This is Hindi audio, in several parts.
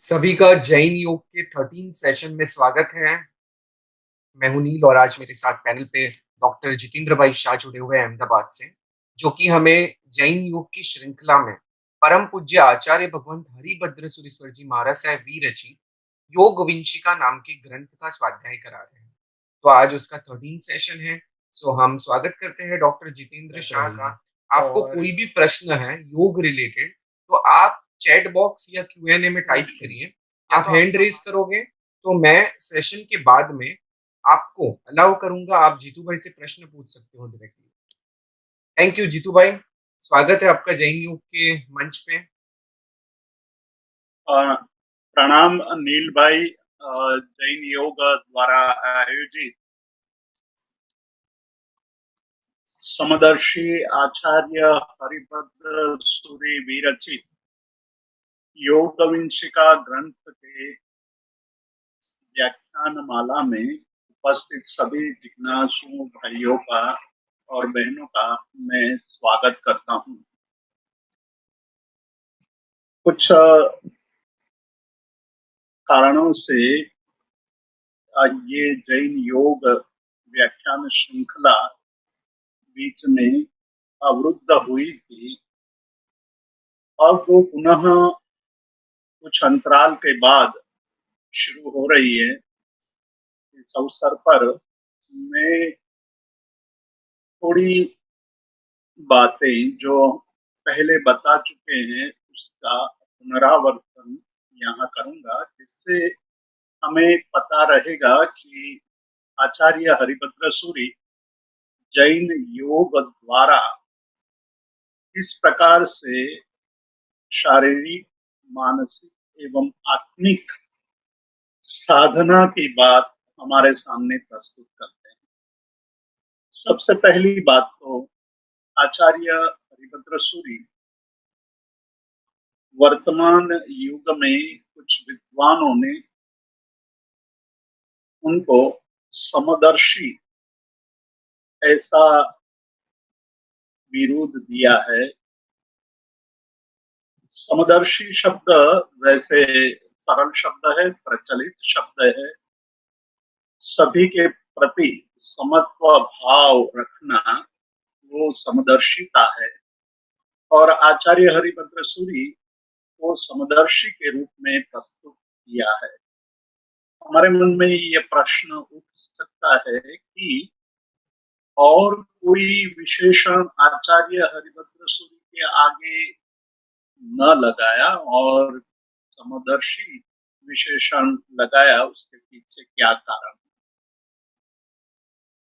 सभी का जैन योग के 13 सेशन में स्वागत है। मैं हूं नील और आज मेरे साथ पैनल पे डॉक्टर जितेंद्र भाई शाह जुड़े हुए हैं अहमदाबाद से, जो कि हमें जैन योग की श्रृंखला में परम पूज्य आचार्य भगवंत हरिभद्र सुरीश्वर जी महाराज साहब वीर रचित योग विंशिका नाम के ग्रंथ का स्वाध्याय करा रहे हैं। तो आज उसका 13 सेशन है। सो हम स्वागत करते हैं डॉक्टर जितेंद्र शाह का। आपको और कोई भी प्रश्न है योग रिलेटेड तो आप चैट बॉक्स या क्यूएनए में टाइप करिए। आप हैंड रेज करोगे तो मैं सेशन के बाद में आपको अलाउ करूंगा, आप जीतू भाई से प्रश्न पूछ सकते हो डायरेक्टली। थैंक यू जीतू भाई, स्वागत है आपका जैन योग के मंच पे। प्रणाम नील भाई। जैन योग द्वारा आयोजित समदर्शी आचार्य हरिभद्र सूरि विरचित योग विंशिका ग्रंथ के व्याख्यान माला में उपस्थित सभी जिज्ञासु भाइयों का और बहनों का मैं स्वागत करता हूँ। कुछ कारणों से ये जैन योग व्याख्यान श्रृंखला बीच में अवरुद्ध हुई थी। अब वो पुनः कुछ अंतराल के बाद शुरू हो रही है। इस अवसर पर मैं थोड़ी बातें जो पहले बता चुके हैं उसका पुनरावर्तन यहाँ करूंगा, जिससे हमें पता रहेगा कि आचार्य हरिभद्र सूरि जैन योग द्वारा किस प्रकार से शारीरिक, मानसिक एवं आत्मिक साधना की बात हमारे सामने प्रस्तुत करते हैं। सबसे पहली बात तो आचार्य हरिभद्र सूरि वर्तमान युग में कुछ विद्वानों ने उनको समदर्शी ऐसा विरोध दिया है। समदर्शी शब्द वैसे सरल शब्द है, प्रचलित शब्द है। सभी के प्रति समत्व भाव रखना वो समदर्शिता है। और आचार्य हरिभद्र सूरि को समदर्शी के रूप में प्रस्तुत किया है। हमारे मन में ये प्रश्न उठ सकता है कि और कोई विशेषण आचार्य हरिभद्र सूरि के आगे न लगाया और समदर्शी विशेषण लगाया, उसके पीछे क्या कारण?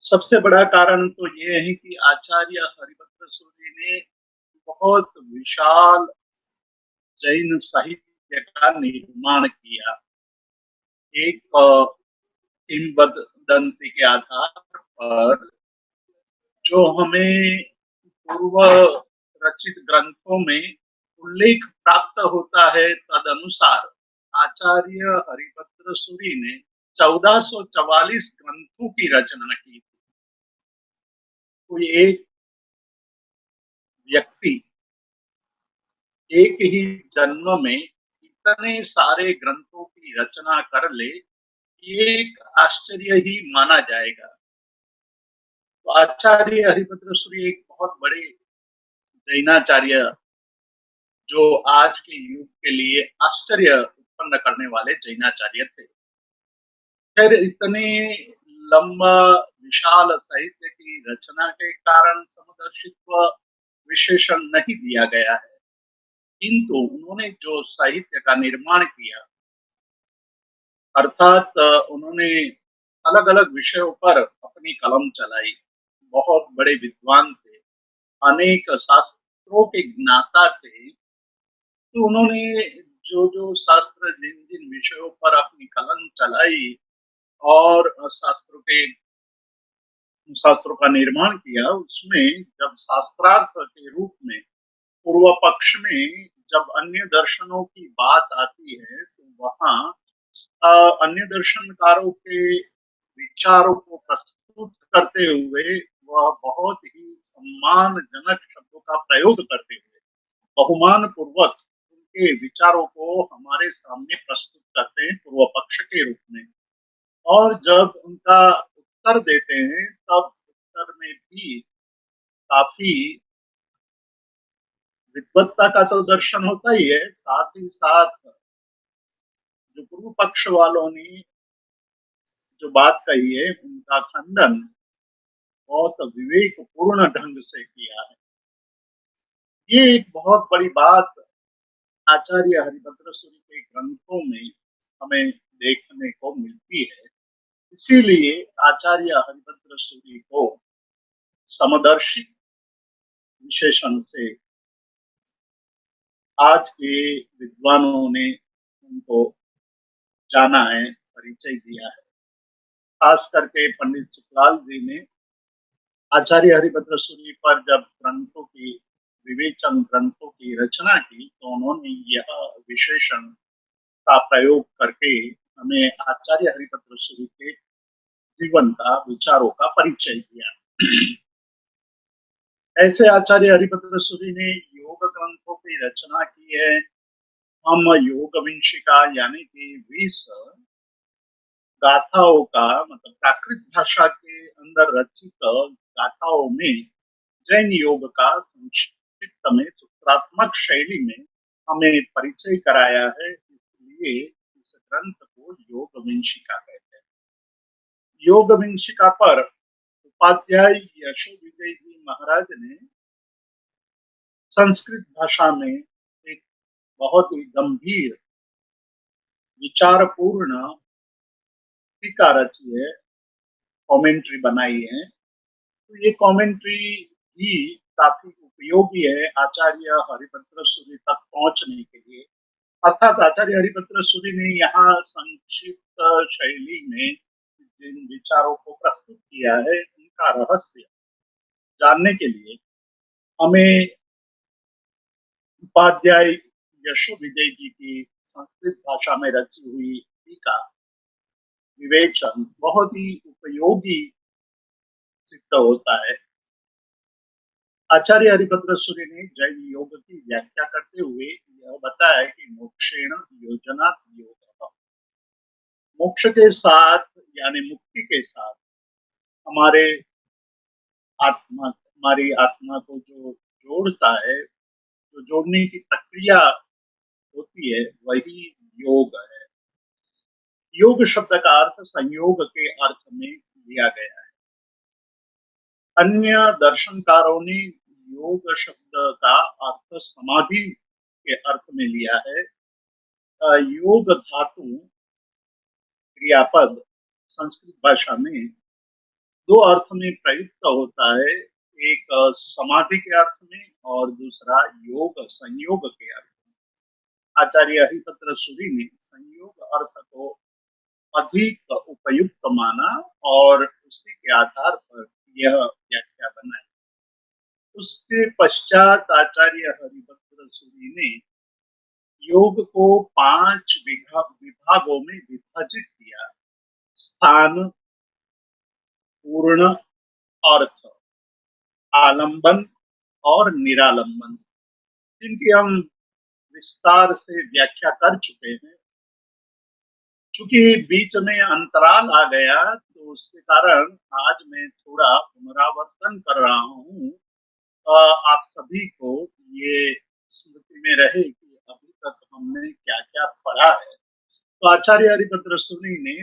सबसे बड़ा कारण तो ये है कि आचार्य हरिभद्र सूरि ने बहुत विशाल जैन साहित्य का निर्माण किया। एक किंवदंती के आधार पर जो हमें पूर्व रचित ग्रंथों में उल्लेख प्राप्त होता है, तदनुसार आचार्य हरिभद्र सूरि ने 1444 ग्रंथों की रचना की। कोई एक व्यक्ति एक ही जन्म में इतने सारे ग्रंथों की रचना कर ले, ये एक आश्चर्य ही माना जाएगा। तो आचार्य हरिभद्र सूरि एक बहुत बड़े जैनाचार्य, जो आज के युग के लिए आश्चर्य उत्पन्न करने वाले जैनाचार्य थे। फिर इतने लंबा विशाल साहित्य की रचना के कारण समदर्शित्व विशेषण नहीं दिया गया है, किंतु उन्होंने जो साहित्य का निर्माण किया, अर्थात उन्होंने अलग अलग विषयों पर अपनी कलम चलाई। बहुत बड़े विद्वान थे, अनेक शास्त्रों के ज्ञाता थे। तो उन्होंने जो जो शास्त्र, जिन जिन विषयों पर अपनी कलम चलाई और शास्त्रों का निर्माण किया, उसमें जब शास्त्रार्थ के रूप में पूर्व पक्ष में जब अन्य दर्शनों की बात आती है, तो वहाँ अन्य दर्शनकारों के विचारों को प्रस्तुत करते हुए वह बहुत ही सम्मानजनक शब्दों का प्रयोग करते हुए बहुमान पूर्वक के विचारों को हमारे सामने प्रस्तुत करते हैं पूर्व पक्ष के रूप में, और जब उनका उत्तर देते हैं तब उत्तर में भी काफी विद्वत्ता का तो दर्शन होता ही है, साथ ही साथ जो पूर्व पक्ष वालों ने जो बात कही है उनका खंडन बहुत विवेकपूर्ण ढंग से किया है। ये एक बहुत बड़ी बात आचार्य हरिभद्र सूरि के ग्रंथों में हमें देखने को मिलती है। इसीलिए आचार्य हरिभद्र सूरि को समदर्शी विशेषण से आज के विद्वानों ने उनको जाना है, परिचय दिया है। खास करके पंडित सुखलाल जी ने आचार्य हरिभद्र सूरि पर जब ग्रंथों की विवेचन, ग्रंथों की रचना की, तो उन्होंने यह विशेषण का प्रयोग करके हमें आचार्य हरिभद्र सूरि के जीवन का, विचारों का परिचय दिया। ऐसे आचार्य हरिभद्र सूरि ने योग ग्रंथों की रचना की है। हम योग विंशिका यानी कि 20 गाथाओं का, मतलब प्राकृत भाषा के अंदर रचित गाथाओं में जैन योग का संक्षिप्त में सूत्रात्मक शैली में हमें परिचय कराया है, इसलिए इस ग्रंथ को योग विंशिका कहते हैं। योग विंशिका पर उपाध्याय यशो विजय जी महाराज ने संस्कृत भाषा में एक बहुत ही गंभीर विचारपूर्ण टीका रची है, कमेंट्री बनाई है। तो ये कमेंट्री भी काफी उपयोगी है आचार्य हरिभद्र सूरि तक पहुंचने के लिए। अर्थात आचार्य हरिभद्र सूरि ने यहाँ संक्षिप्त शैली में जिन विचारों को प्रस्तुत किया है उनका रहस्य जानने के लिए हमें उपाध्याय यशो विजय जी की संस्कृत भाषा में रची हुई टीका, विवेचन बहुत ही उपयोगी सिद्ध होता है। आचार्य हरिभद्र सूरि ने जैन योग की व्याख्या करते हुए यह बताया कि मोक्षेण योजना योग, मोक्ष के साथ यानी मुक्ति के साथ हमारे हमारी आत्मा को जो जोड़ता है, जो जोड़ने की प्रक्रिया होती है, वही योग है। योग शब्द का अर्थ संयोग के अर्थ में लिया गया है। अन्य दर्शनकारों ने योग शब्द का अर्थ समाधि के अर्थ में लिया है। योग धातु क्रियापद संस्कृत भाषा में दो अर्थ में प्रयुक्त होता है, एक समाधि के अर्थ में और दूसरा योग, संयोग के अर्थ में। आचार्य हरिभद्र सूरि ने संयोग अर्थ को अधिक उपयुक्त माना और उसी के आधार पर यह व्याख्या बनाई। उसके पश्चात आचार्य हरिभद्र सूरि ने योग को 5 विभागों में विभाजित किया: स्थान, पूर्ण, अर्थ, आलंबन और निरालंबन, जिनकी हम विस्तार से व्याख्या कर चुके हैं। चूंकि बीच में अंतराल आ गया तो उसके कारण आज मैं थोड़ा पुनरावर्तन कर रहा हूँ, आप सभी को ये स्मृति में रहे कि अभी तक हमने क्या क्या पढ़ा है। तो आचार्य हरिभद्र सूरि ने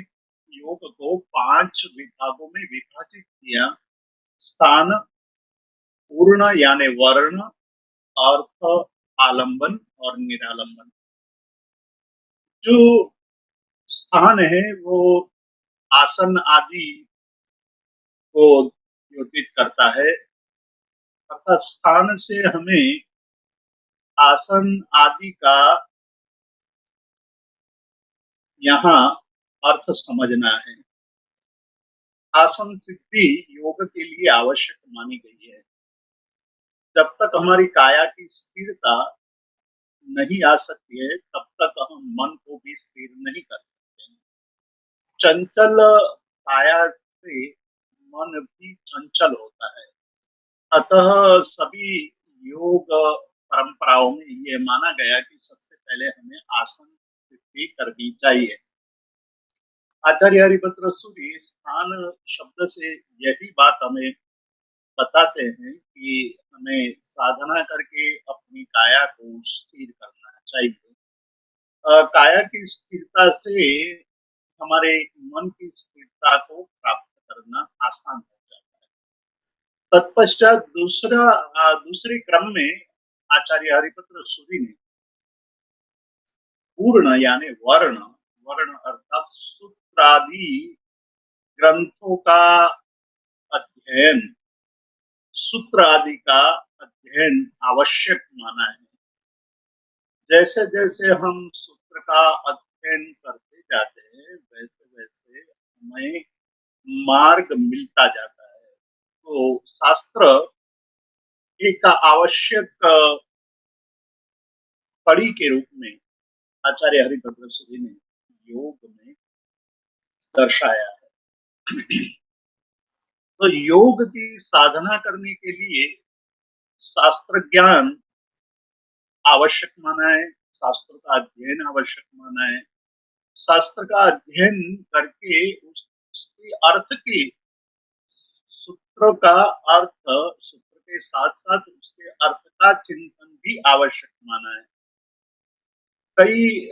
योग को 5 विभागों में विभाजित किया: स्थान, पूर्ण यानी वर्ण, अर्थ, आलंबन और निरालंबन। जो स्थान है वो आसन आदि को योजित करता है, अर्थात स्थान से हमें आसन आदि का यहाँ अर्थ समझना है। आसन सिद्धि योग के लिए आवश्यक मानी गई है। जब तक हमारी काया की स्थिरता नहीं आ सकती है तब तक हम मन को भी स्थिर नहीं कर सकते हैं। चंचल काया से मन भी चंचल होता है। अतः सभी योग परंपराओं में ये माना गया कि सबसे पहले हमें आसन स्थिति करनी चाहिए। आचार्य हरिभद्र सूरी स्थान शब्द से यही बात हमें बताते हैं कि हमें साधना करके अपनी काया को स्थिर करना चाहिए। काया की स्थिरता से हमारे मन की स्थिरता को प्राप्त करना आसान हो जाता है। तत्पश्चात दूसरे क्रम में आचार्य हरिभद्र सूरी ने पूर्ण यानी वर्ण वर्ण अर्थात सूत्रादि ग्रंथों का अध्ययन सूत्र आदि का अध्ययन आवश्यक माना है। जैसे जैसे हम सूत्र का अध्ययन करते जाते हैं वैसे वैसे हमें मार्ग मिलता जाता है। तो शास्त्र एक आवश्यक कड़ी के रूप में आचार्य हरिभद्र सूरी ने योग में दर्शाया है। तो योग की साधना करने के लिए शास्त्र ज्ञान आवश्यक माना है, शास्त्र का अध्ययन आवश्यक माना है। शास्त्र का अध्ययन करके उसके अर्थ की सूत्र का अर्थ सूत्र के साथ साथ उसके अर्थ का चिंतन भी आवश्यक माना है। कई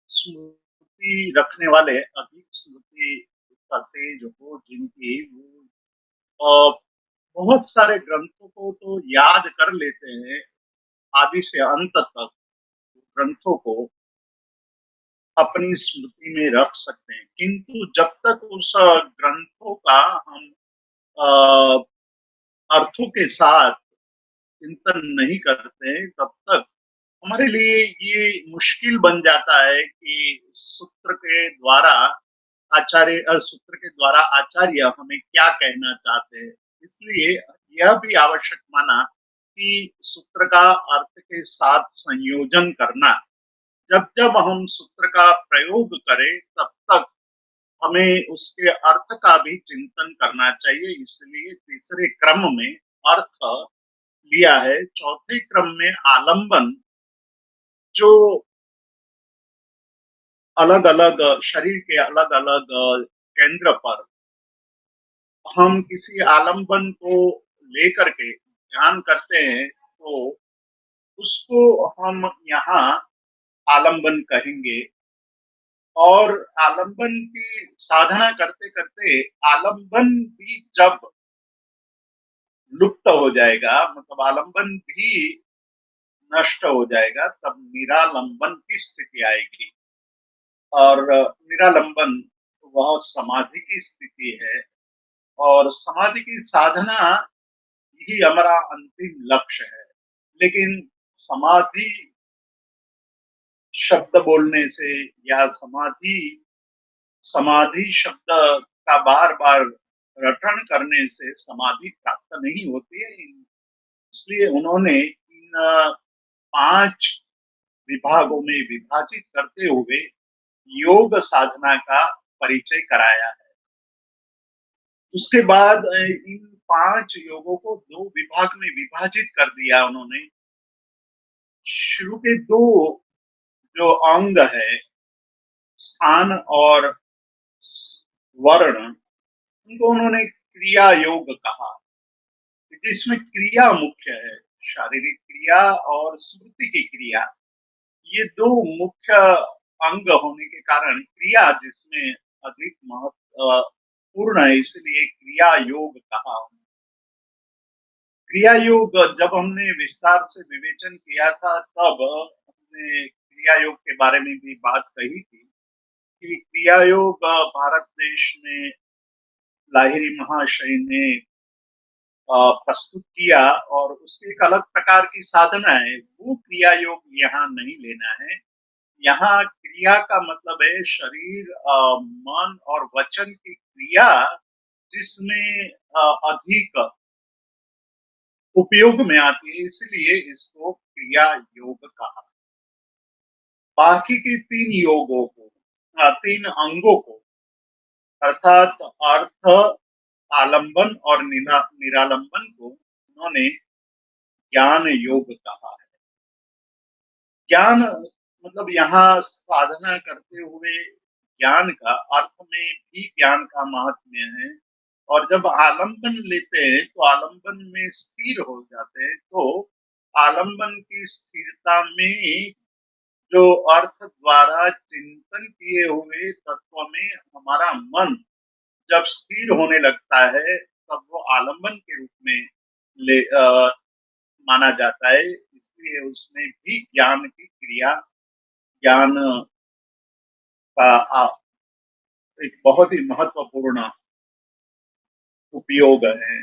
स्मृति रखने वाले अधिक स्मृति तेज हो जिनकी वो बहुत सारे ग्रंथों को तो याद कर लेते हैं आदि से अंत तक ग्रंथों को अपनी स्मृति में रख सकते हैं, किंतु जब तक उस ग्रंथों का हम अर्थों के साथ चिंतन नहीं करते हैं तब तक हमारे लिए ये मुश्किल बन जाता है कि सूत्र के द्वारा आचार्य हमें क्या कहना चाहते हैं। इसलिए यह भी आवश्यक माना कि सूत्र का अर्थ के साथ संयोजन करना। जब जब हम सूत्र का प्रयोग करें तब तक हमें उसके अर्थ का भी चिंतन करना चाहिए। इसलिए तीसरे क्रम में अर्थ लिया है, चौथे क्रम में आलंबन, जो अलग अलग शरीर के अलग अलग केंद्र पर हम किसी आलंबन को लेकर के ध्यान करते हैं तो उसको हम यहाँ आलंबन कहेंगे। और आलंबन की साधना करते करते आलंबन भी जब लुप्त हो जाएगा, मतलब आलंबन भी नष्ट हो जाएगा, तब निरालंबन की स्थिति आएगी। और निरालंबन वह समाधि की स्थिति है और समाधि की साधना ही हमारा अंतिम लक्ष्य है। लेकिन समाधि शब्द बोलने से या समाधि समाधि शब्द का बार बार रटन करने से समाधि प्राप्त नहीं होती है। इसलिए उन्होंने इन 5 विभागों में विभाजित करते हुए योग साधना का परिचय कराया है। उसके बाद इन 5 योगों को 2 विभाग में विभाजित कर दिया उन्होंने। शुरू के 2 जो अंग है, स्थान और वर्ण, उनको उन्होंने क्रिया योग कहा, क्योंकि इसमें क्रिया मुख्य है, शारीरिक क्रिया और स्मृति की क्रिया। ये 2 मुख्य अंग होने के कारण क्रिया जिसमें अधिक महत्वपूर्ण है, इसलिए क्रिया योग कहा। क्रिया योग जब हमने विस्तार से विवेचन किया था तब हमने क्रिया योग के बारे में भी बात कही थी कि क्रिया योग भारत देश में लाहिरी महाशय ने प्रस्तुत किया और उसकी एक अलग प्रकार की साधना है। वो क्रिया योग यहाँ नहीं लेना है। यहाँ क्रिया का मतलब है शरीर, मन और वचन की क्रिया जिसमें अधिक उपयोग में आती है, इसलिए इसको क्रिया योग कहा। बाकी के 3 योगों को 3 अंगों को अर्थात अर्थ, आलंबन और निरालंबन को उन्होंने ज्ञान योग कहा है। ज्ञान मतलब यहाँ साधना करते हुए ज्ञान का अर्थ में भी ज्ञान का महात्म्य है। और जब आलंबन लेते हैं तो आलंबन में स्थिर हो जाते हैं, तो आलंबन की स्थिरता में जो अर्थ द्वारा चिंतन किए हुए तत्व में हमारा मन जब स्थिर होने लगता है, तब वो आलंबन के रूप में माना जाता है। इसलिए उसमें भी ज्ञान की क्रिया, ज्ञान का एक बहुत ही महत्वपूर्ण उपयोग है।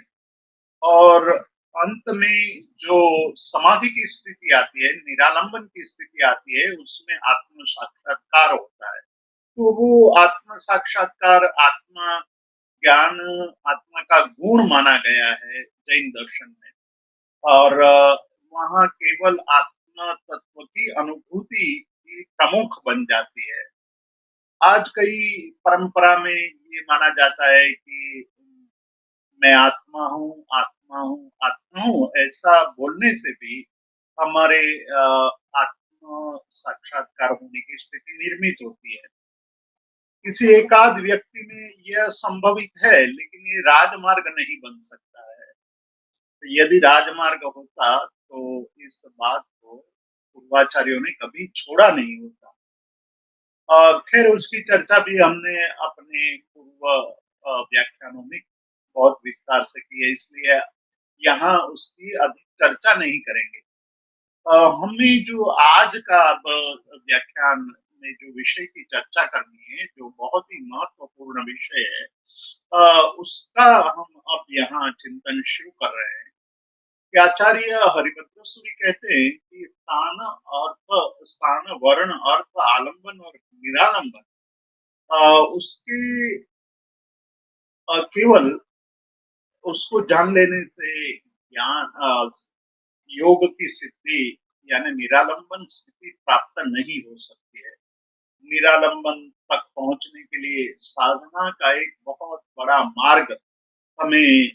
और अंत में जो समाधि की स्थिति आती है, निरालंबन की स्थिति आती है, उसमें आत्म साक्षात्कार होता है। तो वो आत्म साक्षात्कार, आत्मा ज्ञान, आत्मा का गुण माना गया है जैन दर्शन में। और वहाँ केवल आत्मा तत्व की अनुभूति ही प्रमुख बन जाती है। आज कई परंपरा में ये माना जाता है कि मैं आत्मा हूँ, आत्मा हूँ, आत्मा हूँ, ऐसा बोलने से भी हमारे आत्म साक्षात्कार होने की स्थिति निर्मित होती है। किसी एकाध व्यक्ति में यह संभवित है, लेकिन ये राजमार्ग नहीं बन सकता है। तो यदि राजमार्ग होता तो इस बात को पूर्वाचार्यों ने कभी छोड़ा नहीं होता। खैर उसकी चर्चा भी हमने अपने पूर्व व्याख्यानों में बहुत विस्तार से की है, इसलिए यहाँ उसकी अधिक चर्चा नहीं करेंगे। हमें जो आज का अब व्याख्यान में जो विषय की चर्चा करनी है, जो बहुत ही महत्वपूर्ण विषय है, उसका हम अब यहाँ चिंतन शुरू कर रहे हैं। कि आचार्य हरिभद्र सूरी कहते हैं कि स्थान, अर्थ, स्थान, वर्ण, अर्थ, आलंबन और निरालंबन, उसके केवल उसको जान लेने से ज्ञान, योग की सिद्धि यानी निरालंबन स्थिति प्राप्त नहीं हो सकती है। निरालंबन तक पहुंचने के लिए साधना का एक बहुत बड़ा मार्ग हमें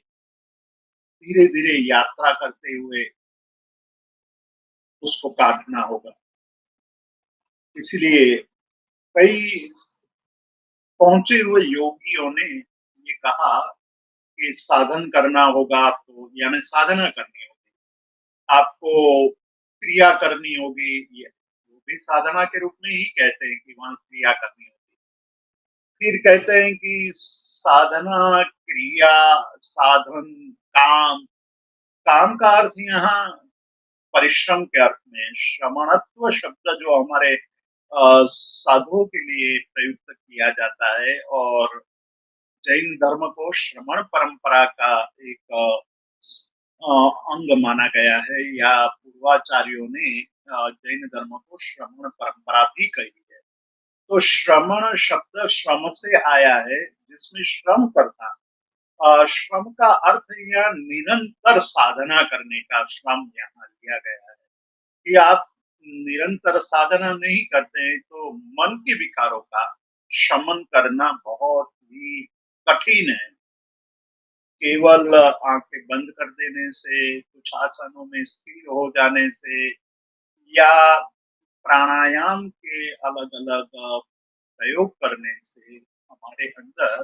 धीरे धीरे यात्रा करते हुए उसको काटना होगा। इसलिए कई पहुंचे हुए योगियों ने ये कहा कि साधन करना होगा आपको, यानी साधना करनी होगी आपको, क्रिया करनी होगी। ये वो भी साधना के रूप में ही कहते हैं कि वहां क्रिया करनी होगी। फिर कहते हैं कि साधना, क्रिया, साधन, काम, काम का अर्थ यहाँ परिश्रम के अर्थ में श्रमणत्व शब्द जो हमारे साधुओं के लिए प्रयुक्त किया जाता है, और जैन धर्म को श्रमण परंपरा का एक अंग माना गया है, या पूर्वाचार्यों ने जैन धर्म को श्रमण परंपरा भी कही है। तो श्रमण शब्द श्रम से आया है, जिसमें श्रम करना। श्रम का अर्थ यह निरंतर साधना करने का श्रम यहाँ लिया गया है। कि आप निरंतर साधना नहीं करते हैं तो मन के विकारों का शमन करना बहुत ही कठिन है। केवल आंखें बंद कर देने से, कुछ आसनों में स्थिर हो जाने से, या प्राणायाम के अलग अलग प्रयोग करने से हमारे अंदर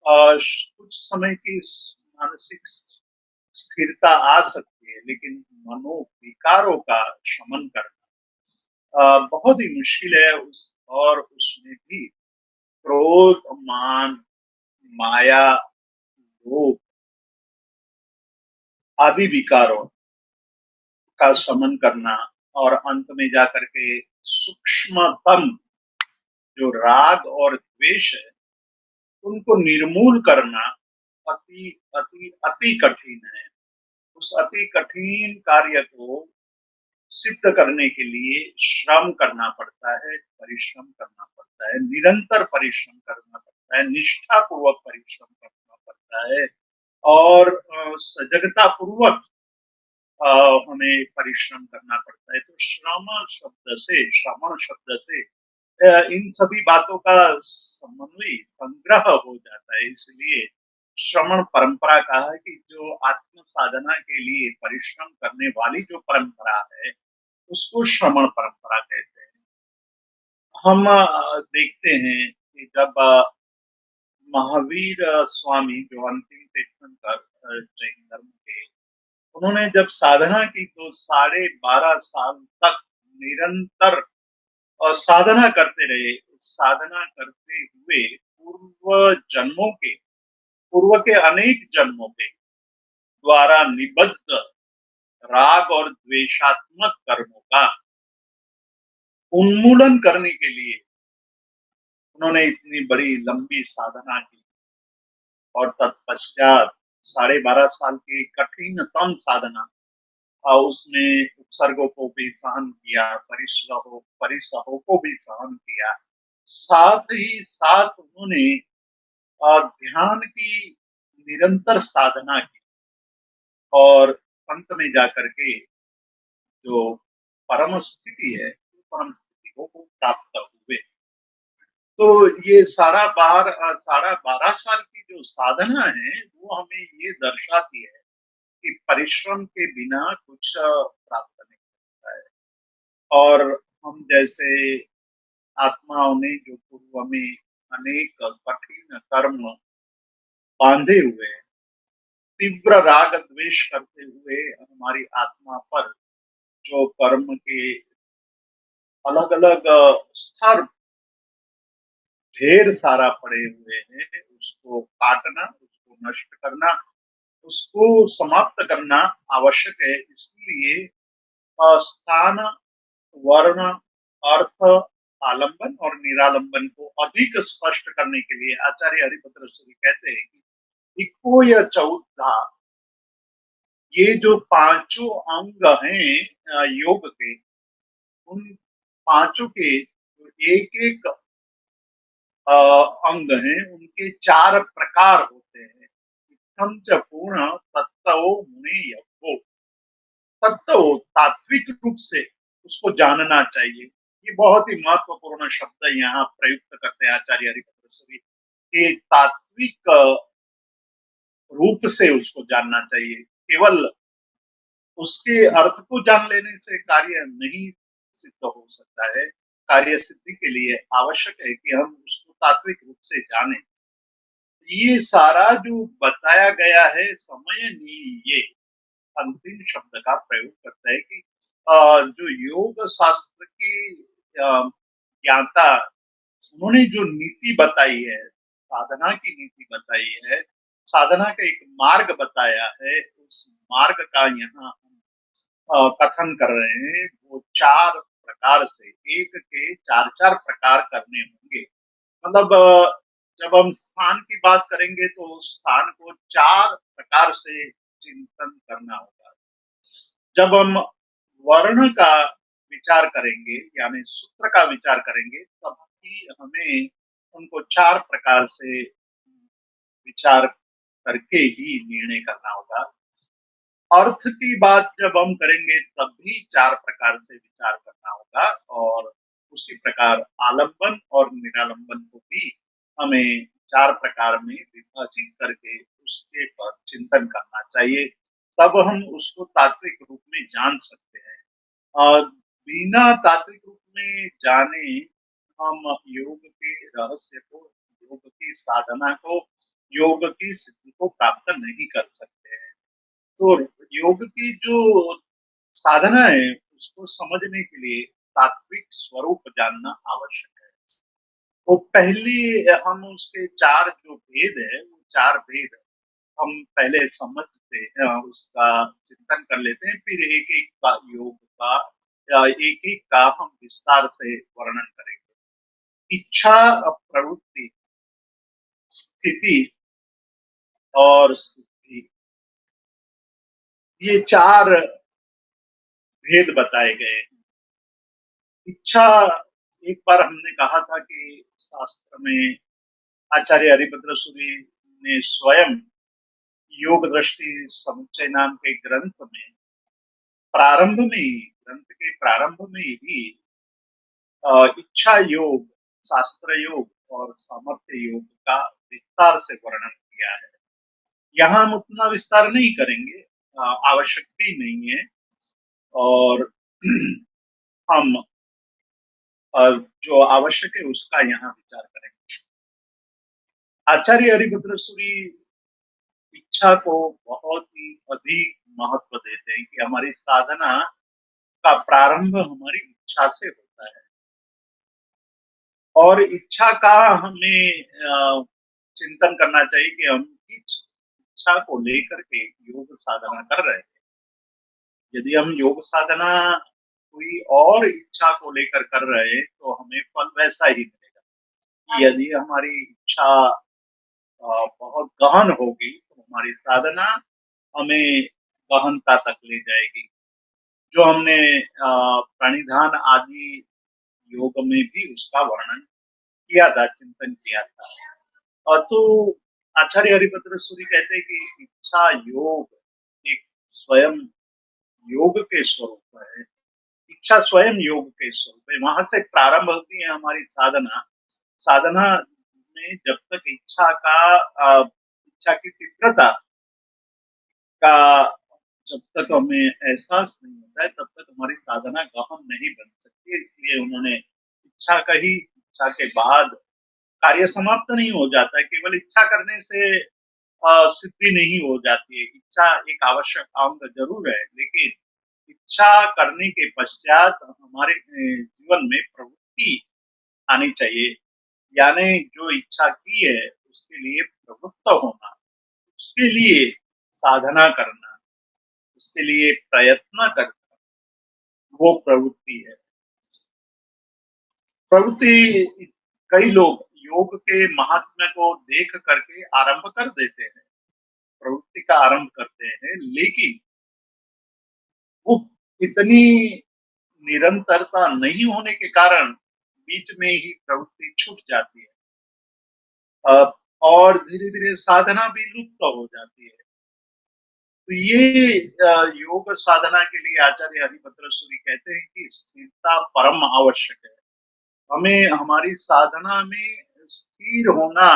कुछ समय की मानसिक स्थिरता आ सकती है, लेकिन मनोविकारों का शमन करना बहुत ही मुश्किल है। और उसमें भी क्रोध, मान, माया, लोभ आदि विकारों का शमन करना, और अंत में जाकर के सूक्ष्मतम जो राग और द्वेष है उनको निर्मूल करना अति अति अति कठिन है। उस अति कठिन कार्य को सिद्ध करने के लिए श्रम करना पड़ता है, परिश्रम करना पड़ता है, निरंतर परिश्रम करना पड़ता है, निष्ठा पूर्वक परिश्रम करना पड़ता है, और सजगता पूर्वक हमें परिश्रम करना पड़ता है। तो श्रमण शब्द से इन सभी बातों का समन्वय, संग्रह हो जाता है। इसलिए श्रमण परंपरा कहा है कि जो आत्म साधना के लिए परिश्रम करने वाली जो परंपरा है, उसको श्रमण परंपरा कहते हैं। हम देखते हैं कि जब महावीर स्वामी जो अंतिम तीर्थंकर जैन धर्म के, उन्होंने जब साधना की तो 12.5 साल तक निरंतर साधना करते रहे। साधना करते हुए पूर्व के अनेक जन्मों के द्वारा निबद्ध राग और द्वेषात्मक कर्मों का उन्मूलन करने के लिए उन्होंने इतनी बड़ी लंबी साधना की। और तत्पश्चात 12.5 साल की कठिनतम साधना, उसने उपसर्गों को भी सहन किया, परिसहों को भी सहन किया। साथ ही साथ उन्होंने ध्यान की निरंतर साधना की और अंत में जाकर के जो परम स्थिति है, परम स्थिति को वो प्राप्त हुए। तो ये 12.5 साल की जो साधना है, वो हमें ये दर्शाती है कि परिश्रम के बिना कुछ प्राप्त नहीं होता है। और हम जैसे आत्माओं ने जो पूर्व में अनेक कठिन कर्म बांधे हुए हैं, तीव्र राग द्वेष करते हुए हमारी आत्मा पर जो कर्म के अलग अलग स्तर ढेर सारा पड़े हुए हैं, उसको काटना, उसको नष्ट करना, उसको समाप्त करना आवश्यक है। इसलिए स्थान, वर्ण, अर्थ, आलंबन और निरालंबन को अधिक स्पष्ट करने के लिए आचार्य हरिभद्र सूरी कहते हैं कि इको या चौथा, ये जो पांचों अंग हैं योग के, उन पांचों के एक एक अंग हैं, उनके 4 प्रकार होते हैं। इत्थम च पूर्ण तत्तो मुने यज्ञो, तत्व तात्विक रूप से उसको जानना चाहिए। ये बहुत ही महत्वपूर्ण शब्द यहाँ प्रयुक्त करते हैं आचार्य हरिभद्र सूरी कि तात्विक रूप से उसको जानना चाहिए। केवल उसके अर्थ को जान लेने से कार्य नहीं सिद्ध हो सकता है। कार्य सिद्धि के लिए आवश्यक है कि हम उसको तात्विक रूप से जानें। ये सारा जो बताया गया है, समय ये अंतिम शब्द का प्रयोग करता है कि जो योग शास्त्र की ज्ञाता, उन्होंने जो नीति बताई है, साधना की नीति बताई है, साधना का एक मार्ग बताया है, उस मार्ग का यहाँ कथन कर रहे हैं। वो 4 प्रकार से, एक के 4 4 प्रकार करने होंगे। मतलब जब हम स्थान की बात करेंगे तो उस स्थान को 4 प्रकार से चिंतन करना होगा। जब हम वर्ण का विचार करेंगे, यानी सूत्र का विचार करेंगे, तब भी हमें उनको 4 प्रकार से विचार करके ही निर्णय करना होगा। अर्थ की बात जब हम करेंगे तब भी 4 प्रकार से विचार करना होगा, और उसी प्रकार आलंबन और निरालंबन को भी हमें 4 प्रकार में विभाजित करके उसके पर चिंतन करना चाहिए। तब हम उसको तात्विक रूप में जान सकते हैं। और बिना तात्विक रूप में जाने हम योग के रहस्य को, योग की साधना को, योग की सिद्धि को प्राप्त नहीं कर सकते हैं। तो योग की जो साधना है, उसको समझने के लिए तात्विक स्वरूप जानना आवश्यक है। तो पहली हम उसके 4 जो भेद है, वो 4 भेद हम पहले समझते हैं, उसका चिंतन कर लेते हैं, फिर एक एक का योग का या एक एक का हम विस्तार से वर्णन करेंगे। इच्छा, प्रवृत्ति, स्थिति और सिद्धि, ये 4 भेद बताए गए हैं। इच्छा, एक बार हमने कहा था कि शास्त्र में आचार्य हरिभद्र सूरी ने स्वयं योग दृष्टि समुच्चय नाम के ग्रंथ में ग्रंथ के प्रारंभ में ही इच्छा योग, शास्त्र योग और सामर्थ्य योग का विस्तार से वर्णन किया है। यहाँ हम उतना विस्तार नहीं करेंगे, आवश्यक भी नहीं है। और हम जो आवश्यक है उसका यहाँ विचार करेंगे। आचार्य हरिभद्र सूरी इच्छा को बहुत ही अधिक महत्व देते हैं कि हमारी साधना का प्रारंभ हमारी इच्छा से होता है, और इच्छा का हमें चिंतन करना चाहिए कि हम किस इच्छा को लेकर के योग साधना कर रहे हैं। यदि हम योग साधना कोई और इच्छा को लेकर कर रहे हैं तो हमें फल वैसा ही मिलेगा। यदि हमारी इच्छा बहुत गहन होगी तो हमारी साधना हमें गहनता तक ले जाएगी। जो हमने प्रणिधान आदि योग में भी उसका वर्णन किया था, चिंतन किया था। और तो आचार्य हरिभद्र सूरी कहते हैं कि इच्छा योग एक स्वयं योग के स्वरूप है। इच्छा स्वयं योग के स्वरूप है। वहां से प्रारंभ होती है हमारी साधना। साधना में जब तक इच्छा की तीव्रता का जब तक हमें एहसास नहीं होता है तब तक हमारी साधना गहन नहीं बन सकती है। इसलिए उन्होंने इच्छा के बाद कार्य समाप्त नहीं हो जाता है। केवल इच्छा करने से सिद्धि नहीं हो जाती है। इच्छा एक आवश्यक अंग जरूर है, लेकिन इच्छा करने के पश्चात हमारे जीवन में प्रवृत्ति आनी चाहिए। यानी जो इच्छा की है उसके लिए प्रवृत्त होना, उसके लिए साधना करना, उसके लिए प्रयत्न करना, वो प्रवृत्ति है। प्रवृत्ति कई लोग योग के महात्म्य को देख करके आरंभ कर देते हैं, प्रवृत्ति का आरंभ करते हैं, लेकिन वो इतनी निरंतरता नहीं होने के कारण बीच में ही प्रवृत्ति छूट जाती है। और धीरे धीरे साधना भी लुप्त हो जाती है। तो ये योग साधना के लिए आचार्य हरिभद्र सूरी कहते हैं कि स्थिरता परम आवश्यक है। हमें हमारी साधना में स्थिर होना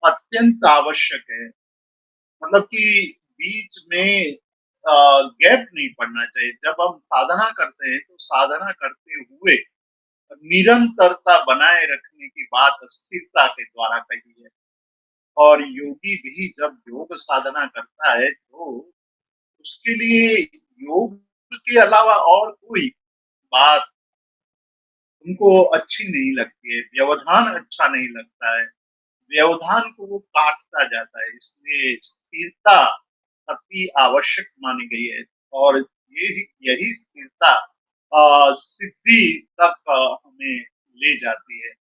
अत्यंत आवश्यक है। मतलब कि बीच में गैप नहीं पड़ना चाहिए। जब हम साधना करते हैं तो साधना करते हुए निरंतरता बनाए रखने की बात स्थिरता के द्वारा कही है। और योगी भी जब योग साधना करता है तो उसके लिए योग के अलावा और कोई बात उनको अच्छी नहीं लगती है। व्यवधान अच्छा नहीं लगता है। व्यवधान को वो काटता जाता है। इसलिए स्थिरता अति आवश्यक मानी गई है, और यही स्थिरता सिद्धि तक हमें ले जाती है।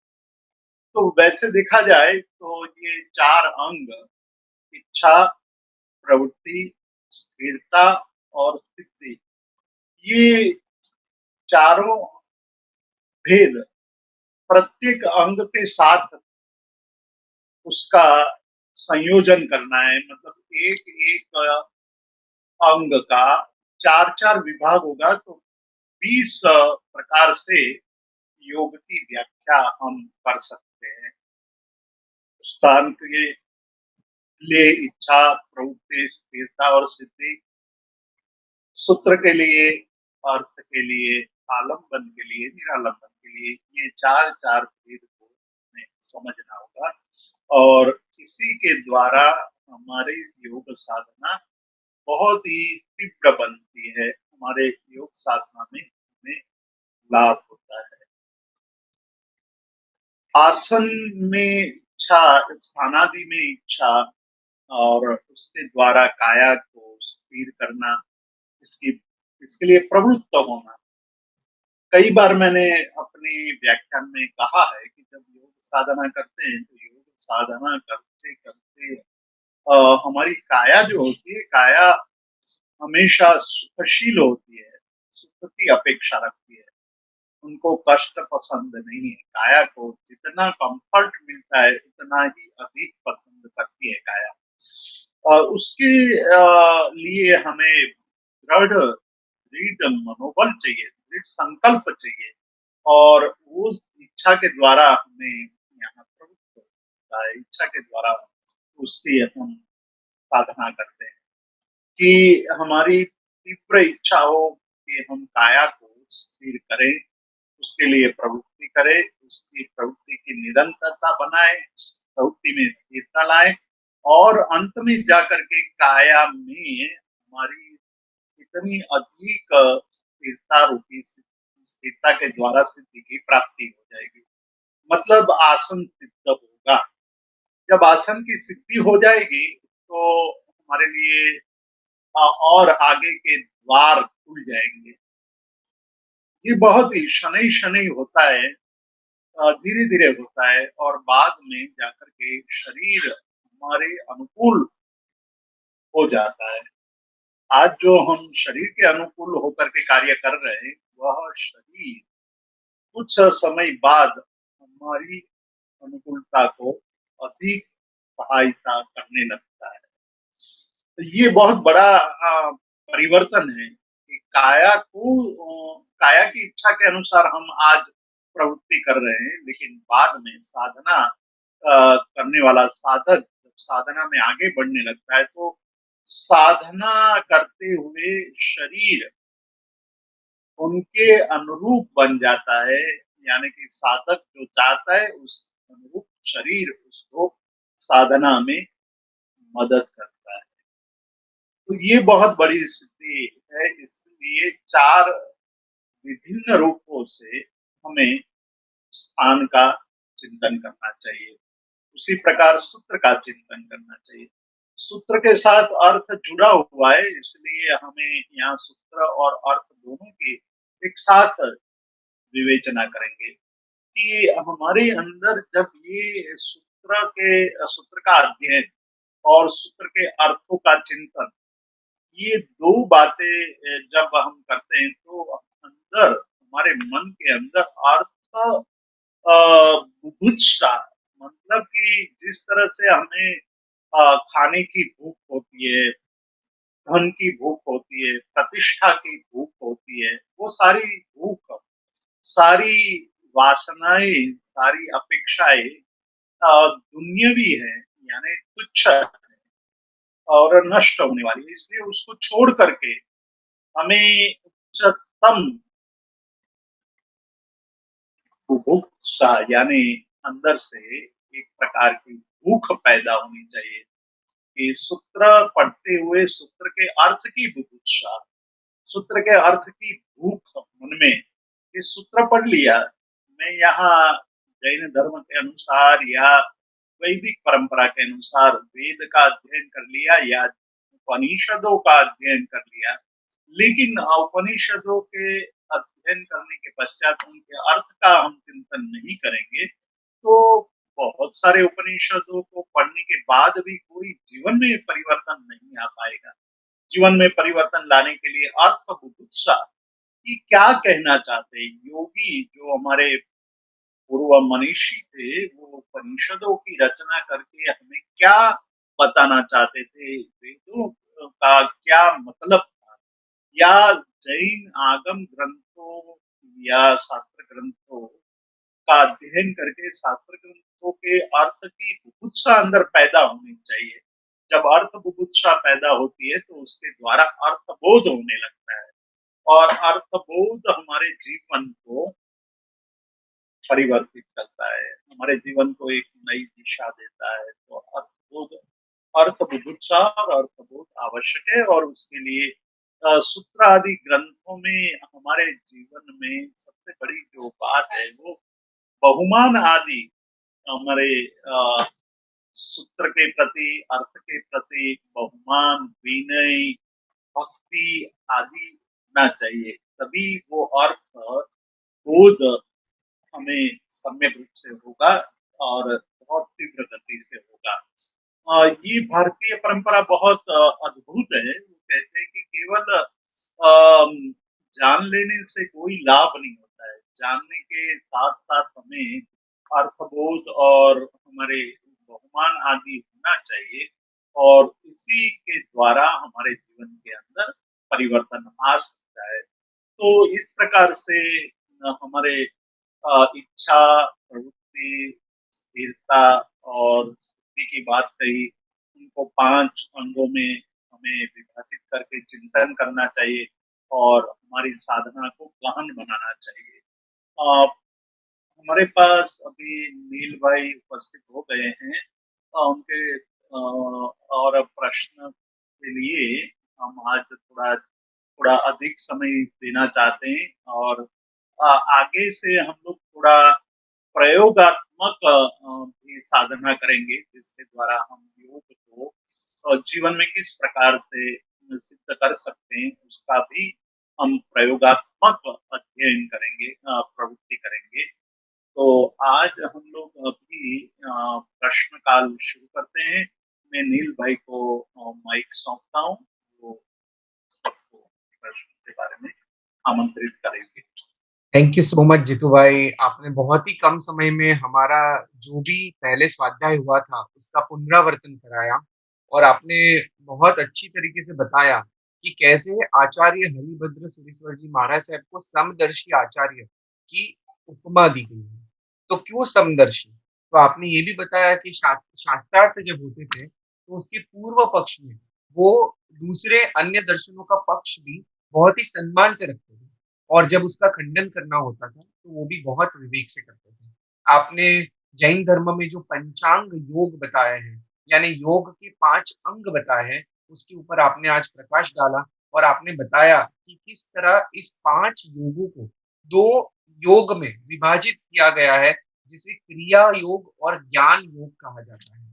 तो वैसे देखा जाए तो ये चार अंग, इच्छा, प्रवृत्ति, स्थिरता और सिद्धि, ये चारों भेद प्रत्येक अंग के साथ उसका संयोजन करना है। मतलब एक एक अंग का चार चार विभाग होगा तो 20 प्रकार से योग की व्याख्या हम कर सकते हैं। स्थान के लिए इच्छा, प्रवृत्ति, स्थिरता और सिद्धि, सूत्र के लिए, अर्थ के लिए, आलम्बन के लिए, निरालंबन के लिए, ये चार चार भेद को हमें समझना होगा। और इसी के द्वारा हमारे योग साधना बहुत ही तीव्र बनती है। हमारे योग साधना में हमें लाभ होता है। आसन में इच्छा, स्थानादि में इच्छा, और उसके द्वारा काया को स्थिर करना, इसकी इसके लिए प्रवृत्त होना। कई बार मैंने अपने व्याख्यान में कहा है कि जब योग साधना करते हैं तो योग साधना करते करते हमारी काया जो होती है, काया हमेशा सुखशील होती है, सुख की अपेक्षा रखती है। उनको कष्ट पसंद नहीं है। काया को जितना कंफर्ट मिलता है उतना ही अधिक पसंद करती है काया। उसके लिए हमें दृढ़ मनोबल चाहिए, दृढ़ संकल्प चाहिए, और उस इच्छा के द्वारा हमें यहाँ प्रवृत्त होता है। इच्छा के द्वारा उसकी हम साधना करते हैं कि हमारी तीव्र इच्छा हो कि हम काया को स्थिर करें, उसके लिए प्रवृत्ति करे, उसकी प्रवृत्ति की निरंतरता बनाए, प्रवृत्ति में स्थिरता लाए, और अंत में जाकर के काया में हमारी इतनी अधिक स्थिरता रूपी स्थिरता के द्वारा सिद्धि की प्राप्ति हो जाएगी। मतलब आसन सिद्ध होगा। जब आसन की सिद्धि हो जाएगी तो हमारे लिए और आगे के द्वार खुल जाएंगे। ये बहुत ही शनै शनै होता है, धीरे धीरे होता है, और बाद में जाकर के शरीर हमारे अनुकूल हो जाता है। आज जो हम शरीर के अनुकूल होकर के कार्य कर रहे हैं, वह शरीर कुछ समय बाद हमारी अनुकूलता को अधिक सहायता करने लगता है। तो ये बहुत बड़ा परिवर्तन है कि काया की इच्छा के अनुसार हम आज प्रवृत्ति कर रहे हैं, लेकिन बाद में साधना करने वाला साधक जब साधना में आगे बढ़ने लगता है तो साधना करते हुए शरीर उनके अनुरूप बन जाता है। यानी कि साधक जो चाहता है उस अनुरूप शरीर उसको साधना में मदद करता है। तो ये बहुत बड़ी स्थिति है। इसलिए 4 विभिन्न रूपों से हमें स्थान का चिंतन करना चाहिए। उसी प्रकार सूत्र का चिंतन करना चाहिए। सूत्र के साथ अर्थ जुड़ा हुआ है, इसलिए हमें यहाँ सूत्र और अर्थ दोनों की एक साथ विवेचना करेंगे कि हमारे अंदर जब ये सूत्र का अध्ययन और सूत्र के अर्थों का चिंतन, ये 2 बातें जब हम करते हैं तो अंदर हमारे मन के अंदर अर्थ बुभुत्सा, मतलब कि जिस तरह से हमें खाने की भूख होती है, धन की भूख होती है, प्रतिष्ठा की भूख होती है, वो सारी भूख, सारी वासनाएं, सारी अपेक्षाएं दुन्यवी है, यानी तुच्छ है और नष्ट होने वाली है। इसलिए उसको छोड़ करके हमें उच्चतम बुभुक्षा, यानी अंदर से एक प्रकार की भूख पैदा होनी चाहिए कि सूत्र पढ़ते हुए सूत्र के अर्थ की बुभुक्षा, सूत्र के अर्थ की भूख मन में। इस सूत्र पढ़ लिया, मैं यहाँ जैन धर्म के अनुसार या वैदिक परंपरा के अनुसार वेद का अध्ययन कर लिया या उपनिषदों का अध्ययन कर लिया, लेकिन उपनिषदों के अध्ययन करने के पश्चात उनके अर्थ का हम चिंतन नहीं करेंगे तो बहुत सारे उपनिषदों को पढ़ने के बाद भी कोई जीवन में परिवर्तन नहीं आ पाएगा। जीवन में परिवर्तन लाने के लिए अर्थ बुभुत्सा कि क्या कहना चाहते हैं योगी, जो हमारे पूर्व मनीषी थे, वो उपनिषदों की रचना करके हमें क्या बताना चाहते थे, वेदों का क्या मतलब था, या जैन आगम ग्रंथों या शास्त्र ग्रंथों का अध्ययन करके शास्त्र ग्रंथों के अर्थ की बुभुत्सा अंदर पैदा होनी चाहिए। जब अर्थ बुभुत्सा पैदा होती है तो उसके द्वारा अर्थबोध होने लगता है, और अर्थबोध हमारे जीवन को परिवर्तित करता है, हमारे जीवन को एक नई दिशा देता है। तो अर्थबोध, अर्थ बुभुत्सा और अर्थबोध आवश्यक है, और उसके लिए सूत्र आदि ग्रंथों में हमारे जीवन में सबसे बड़ी जो बात है वो बहुमान आदि हमारे सूत्र के प्रति, अर्थ के प्रति बहुमान, विनय, भक्ति आदि होना चाहिए, तभी वो अर्थ बोध हमें सम्यक रूप से होगा और बहुत तीव्र गति से होगा। ये भारतीय परंपरा बहुत अद्भुत है। वो कहते हैं कि केवल जान लेने से कोई लाभ नहीं होता है, जानने के साथ साथ हमें अर्थबोध और हमारे बहुमान आदि होना चाहिए, और इसी के द्वारा हमारे जीवन के अंदर परिवर्तन आ सकता है। तो इस प्रकार से हमारे इच्छा, प्रवृत्ति, स्थिरता और स्थिति की बात कही, उनको 5 अंगों में हमें विभाजित करके चिंतन करना चाहिए और हमारी साधना को गहन बनाना चाहिए। हमारे पास अभी नील भाई उपस्थित हो गए हैं। उनके और प्रश्न के लिए हम आज थोड़ा थोड़ा अधिक समय देना चाहते हैं, और आगे से हम लोग थोड़ा प्रयोगात्मक भी साधना करेंगे, जिसके द्वारा हम योग को जीवन में किस प्रकार से सिद्ध कर सकते हैं, उसका भी हम प्रयोगात्मक अध्ययन करेंगे, प्रवृत्ति करेंगे। तो आज हम लोग अभी प्रश्न काल शुरू करते हैं। मैं नील भाई को माइक सौंपता हूँ, वो सबको प्रश्न के बारे में आमंत्रित करेंगे। Thank you so much Jitu भाई। आपने बहुत ही कम समय में हमारा जो भी पहले स्वाध्याय हुआ था उसका पुनरावर्तन कराया, और आपने बहुत अच्छी तरीके से बताया कि कैसे आचार्य हरिभद्र सुरीश्वर जी महाराज साहब को समदर्शी आचार्य की उपमा दी गई है। तो क्यों समदर्शी? तो आपने ये भी बताया कि शास्त्रार्थ जब होते थे तो उसके पूर्व पक्ष में वो दूसरे अन्य दर्शनों का पक्ष भी बहुत ही सम्मान से रखते थे, और जब उसका खंडन करना होता था तो वो भी बहुत विवेक से करते थे। आपने जैन धर्म में जो पंचांग योग बताए हैं, यानी योग के 5 अंग बताए हैं, उसके ऊपर आपने आज प्रकाश डाला, और आपने बताया कि किस तरह इस 5 योगों को 2 योग में विभाजित किया गया है, जिसे क्रिया योग और ज्ञान योग कहा जाता है।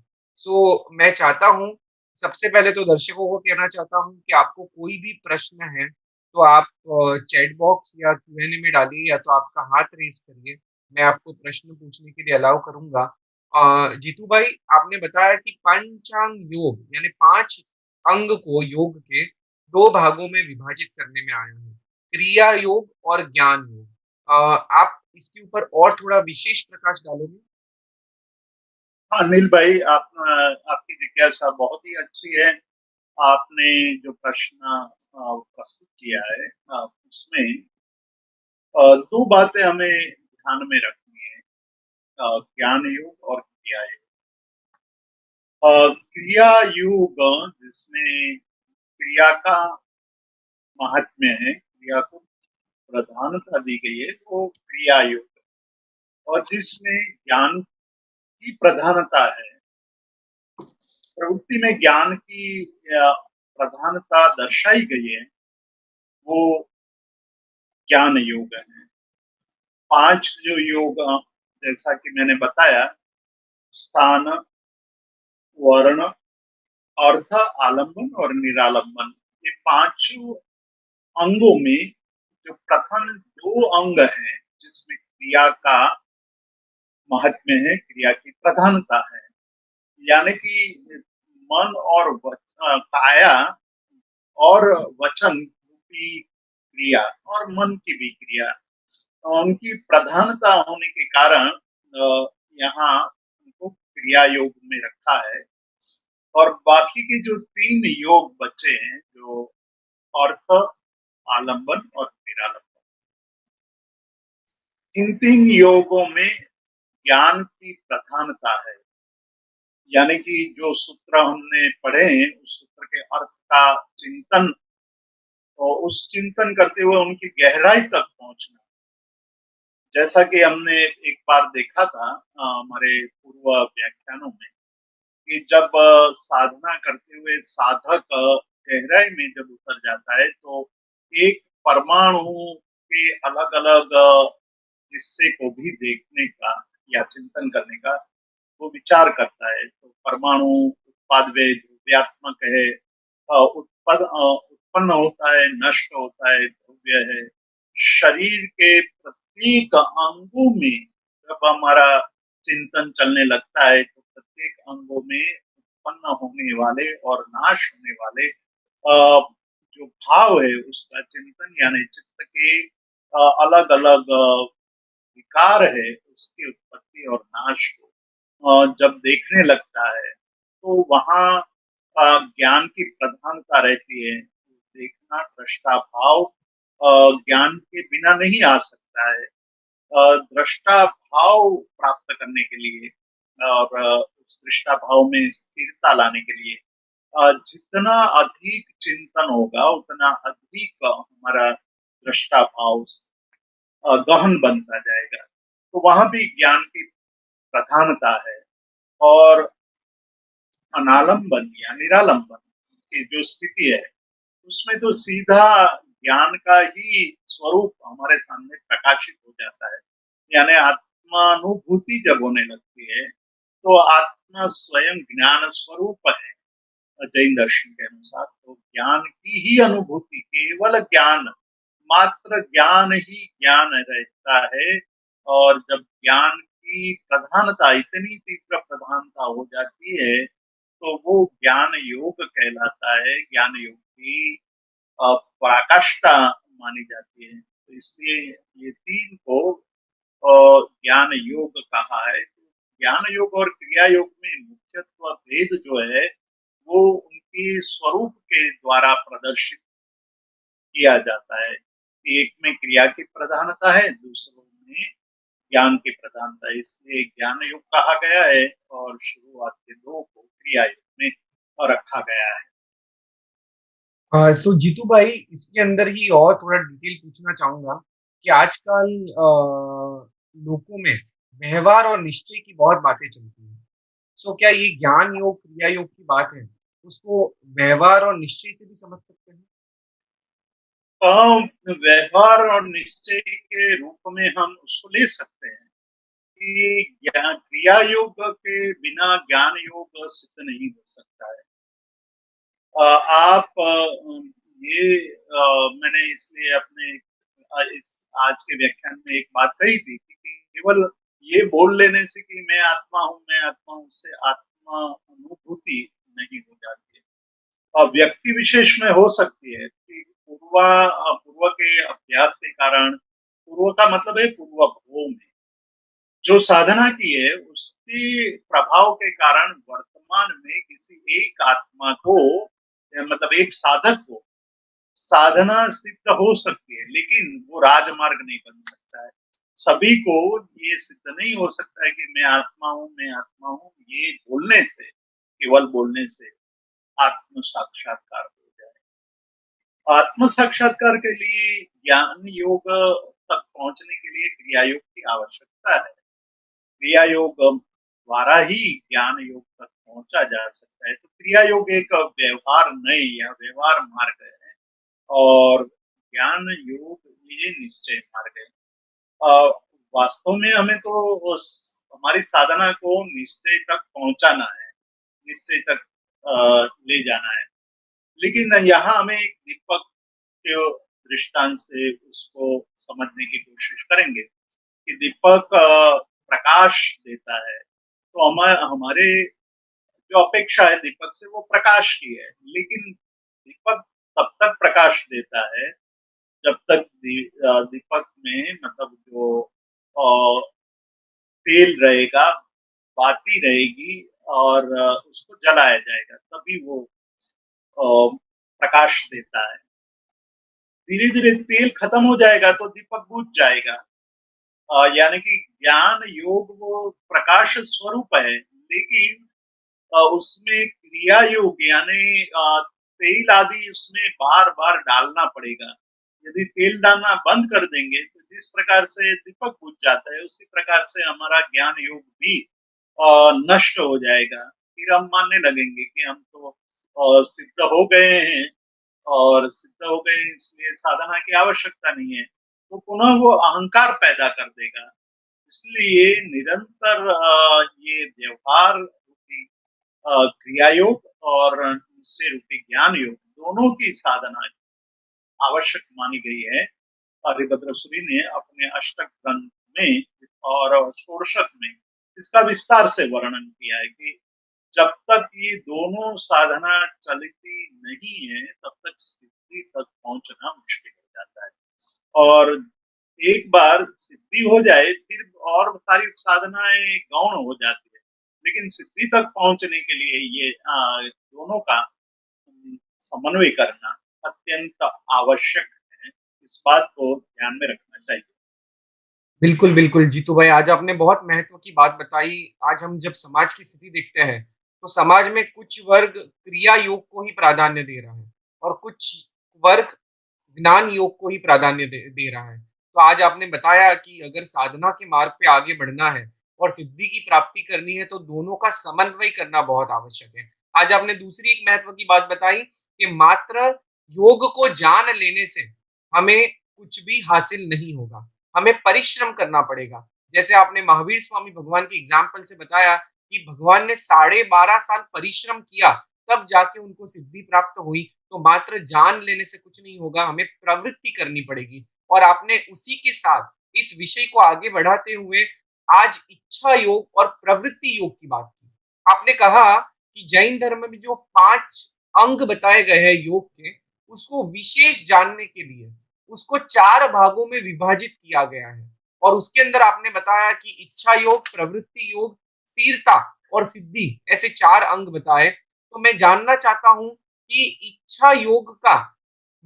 मैं चाहता हूँ, सबसे पहले तो दर्शकों को कहना चाहता हूँ कि आपको कोई भी प्रश्न है तो आप चैट बॉक्स या क्यूएनए में डालिए, या तो आपका हाथ रेज करिए, मैं आपको प्रश्न पूछने के लिए अलाउ करूंगा। जीतू भाई, आपने बताया कि पंचांग योग यानी 5 अंग को योग के 2 भागों में विभाजित करने में आया है, क्रिया योग और ज्ञान योग। आप इसके ऊपर और थोड़ा विशेष प्रकाश डालोगे? हाँ नील भाई, आपकी जिज्ञासा बहुत ही अच्छी है। आपने जो प्रश्न प्रस्तुत किया है, उसमें दो बातें हमें ध्यान में रखनी है, ज्ञान योग और क्रिया योग। क्रिया योग जिसमें क्रिया का महात्म्य है, क्रिया को प्रधानता दी गई है, वो क्रिया योग है। और जिसमें ज्ञान की प्रधानता है, प्रवृत्ति में ज्ञान की प्रधानता दर्शाई गई है, वो ज्ञान योग है। 5 जो योग, जैसा कि मैंने बताया, स्थान, वर्ण, अर्थ, आलंबन और निरालंबन, ये 5 अंगों में जो प्रथम 2 अंग हैं, जिसमें क्रिया का महत्व है, क्रिया की प्रधानता है, यानी कि मन और काया और वचन रूपी क्रिया, और मन की भी क्रिया, उनकी प्रधानता होने के कारण यहाँ उनको क्रिया योग में रखा है। और बाकी के जो 3 योग बचे हैं, जो अर्थ, आलंबन और निरालंबन, इन 3 योगों में ज्ञान की प्रधानता है। यानी कि जो सूत्र हमने पढ़े हैं, उस सूत्र के अर्थ का चिंतन, और उस चिंतन करते हुए उनकी गहराई तक पहुंचना, जैसा कि हमने एक बार देखा था हमारे पूर्व व्याख्यानों में, कि जब साधना करते हुए साधक गहराई में जब उतर जाता है, तो एक परमाणु के अलग अलग हिस्से को भी देखने का या चिंतन करने का वो विचार करता है। तो परमाणु उत्पाद द्रव्यात्मक है, उत्पन्न होता है, नष्ट होता है, द्रव्य है। शरीर के प्रत्येक अंगों में जब हमारा चिंतन चलने लगता है, तो प्रत्येक अंगों में उत्पन्न होने वाले और नाश होने वाले जो भाव है, उसका चिंतन, यानी चित्त के अलग अलग विकार है, उसकी उत्पत्ति और नाश को जब देखने लगता है, तो वहाँ ज्ञान की प्रधानता रहती है। देखना, दृष्टा भाव ज्ञान के बिना नहीं आ सकता है। दृष्टा भाव प्राप्त करने के लिए और उस दृष्टा भाव में स्थिरता लाने के लिए जितना अधिक चिंतन होगा, उतना अधिक हमारा दृष्टा भाव गहन बनता जाएगा। तो वहाँ भी ज्ञान की प्रधानता है। और अनालंबन या निरालंबन की जो स्थिति है, उसमें तो सीधा ज्ञान का ही स्वरूप हमारे सामने प्रकाशित हो जाता है। यानी आत्मानुभूति जब होने लगती है, तो आत्मा स्वयं ज्ञान स्वरूप है। जैन दर्शन के अनुसार तो ज्ञान की ही अनुभूति, केवल ज्ञान, मात्र ज्ञान ही ज्ञान रहता है। और जब ज्ञान की प्रधानता, इतनी तीव्र प्रधानता हो जाती है, तो वो ज्ञान योग कहलाता है, ज्ञान योग की पराकाष्ठा मानी जाती है। तो इसलिए ये तीन को ज्ञान योग कहा है। तो ज्ञान योग और क्रिया योग में मुख्यत्व भेद जो है, वो उनके स्वरूप के द्वारा प्रदर्शित किया जाता है। एक में क्रिया की प्रधानता है, दूसरों में ज्ञान की प्रधानता है। इसलिए ज्ञान योग कहा गया है और शुरुआत के दो को क्रिया योग में रखा गया है। सो जीतू भाई, इसके अंदर ही और थोड़ा डिटेल पूछना चाहूंगा कि आजकल लोगों में व्यवहार और निश्चय की बहुत बातें चलती हैं। सो क्या ये ज्ञान योग क्रिया योग की बात है, उसको व्यवहार और निश्चय से भी समझ सकते हैं? व्यवहार और निश्चय के रूप में हम उसको ले सकते हैं कि क्रिया योग के बिना ज्ञान योग सिद्ध नहीं हो सकता है। आप ये मैंने इसलिए अपने इस आज के व्याख्यान में एक बात कही थी कि केवल ये बोल लेने से कि मैं आत्मा हूँ, उससे आत्मा अनुभूति नहीं हो जाती है। व्यक्ति विशेष में हो सकती है कि पूर्व के अभ्यास के कारण, पूर्व का मतलब है पूर्व भव में जो साधना की है, उसके प्रभाव के कारण वर्तमान में किसी एक आत्मा को, मतलब एक साधक को साधना सिद्ध हो सकती है, लेकिन वो राजमार्ग नहीं बन सकता है। सभी को ये सिद्ध नहीं हो सकता है कि मैं आत्मा हूँ, ये बोलने से, केवल बोलने से आत्म साक्षात्कार हो जाए। आत्म साक्षात्कार के लिए ज्ञान योग तक पहुंचने के लिए क्रिया योग की आवश्यकता है। क्रिया योग द्वारा ही ज्ञान योग तक पहुंचा जा सकता है। तो क्रिया योग एक व्यवहार नहीं या व्यवहार मार्ग है, और ज्ञान योग ये निश्चय मार्ग है। अ, वास्तव में हमें तो हमारी साधना को निश्चय तक पहुंचाना है, निश्चय तक ले जाना है। लेकिन यहाँ हमें एक दीपक के दृष्टांत से उसको समझने की कोशिश करेंगे कि दीपक प्रकाश देता है, तो हमारे जो अपेक्षा है दीपक से वो प्रकाश की है। लेकिन दीपक तब तक प्रकाश देता है जब तक दीपक में, मतलब जो अ, तेल रहेगा, बाती रहेगी, और उसको जलाया जाएगा, तभी वो प्रकाश देता है। धीरे धीरे तेल खत्म हो जाएगा तो दीपक बुझ जाएगा। यानी कि ज्ञान योग वो प्रकाश स्वरूप है, लेकिन उसमें क्रिया योग यानी तेल आदि उसमें बार बार डालना पड़ेगा। यदि तेल डालना बंद कर देंगे तो जिस प्रकार से दीपक बुझ जाता है, उसी प्रकार से हमारा ज्ञान योग भी नष्ट हो जाएगा। फिर हम मानने लगेंगे कि हम तो सिद्ध हो गए हैं, और सिद्ध हो गए इसलिए साधना की आवश्यकता नहीं है। तो पुनः वो अहंकार पैदा कर देगा। इसलिए निरंतर ये व्यवहार रूपी क्रिया योग और निश्चय रूपी ज्ञान योग, दोनों की साधना आवश्यक मानी गई है। हरिभद्र सूरी ने अपने अष्टक ग्रंथ में और षोडशक में इसका विस्तार से वर्णन किया है कि जब तक ये दोनों साधना चलती नहीं है, तब तक सिद्धि तक पहुंचना मुश्किल हो जाता है। और एक बार सिद्धि हो जाए, फिर और सारी साधनाएं गौण हो जाती है। लेकिन सिद्धि तक पहुंचने के लिए ये दोनों का समन्वय करना अत्यंत आवश्यक है। इस बात को ध्यान में रखना चाहिए। बिल्कुल, बिल्कुल जीतू भाई, आज आपने बहुत महत्व की बात बताई। आज हम जब समाज की स्थिति देखते हैं, तो समाज में कुछ वर्ग क्रिया योग को ही प्राधान्य दे रहा है और कुछ वर्ग ज्ञान योग को ही प्राधान्य दे दे रहा है। तो आज आपने बताया कि अगर साधना के मार्ग पे आगे बढ़ना है और सिद्धि की प्राप्ति करनी है, तो दोनों का समन्वय करना बहुत आवश्यक है। आज आपने दूसरी एक महत्व की बात बताई कि मात्र योग को जान लेने से हमें कुछ भी हासिल नहीं होगा, हमें परिश्रम करना पड़ेगा। जैसे आपने महावीर स्वामी भगवान के एग्ज़ाम्पल से बताया कि भगवान ने साढ़े 12 साल परिश्रम किया, तब जाके उनको सिद्धि प्राप्त हुई। तो मात्र जान लेने से कुछ नहीं होगा, हमें प्रवृत्ति करनी पड़ेगी। और आपने उसी के साथ इस विषय को आगे बढ़ाते हुए आज इच्छा योग और प्रवृत्ति योग की बात की। आपने कहा कि जैन धर्म में जो 5 अंग बताए गए हैं योग के, उसको विशेष जानने के लिए उसको 4 भागों में विभाजित किया गया है। और उसके अंदर आपने बताया कि इच्छा योग, प्रवृत्ति योग, स्थिरता और सिद्धि, ऐसे 4 अंग बताए। तो मैं जानना चाहता हूँ कि इच्छा योग का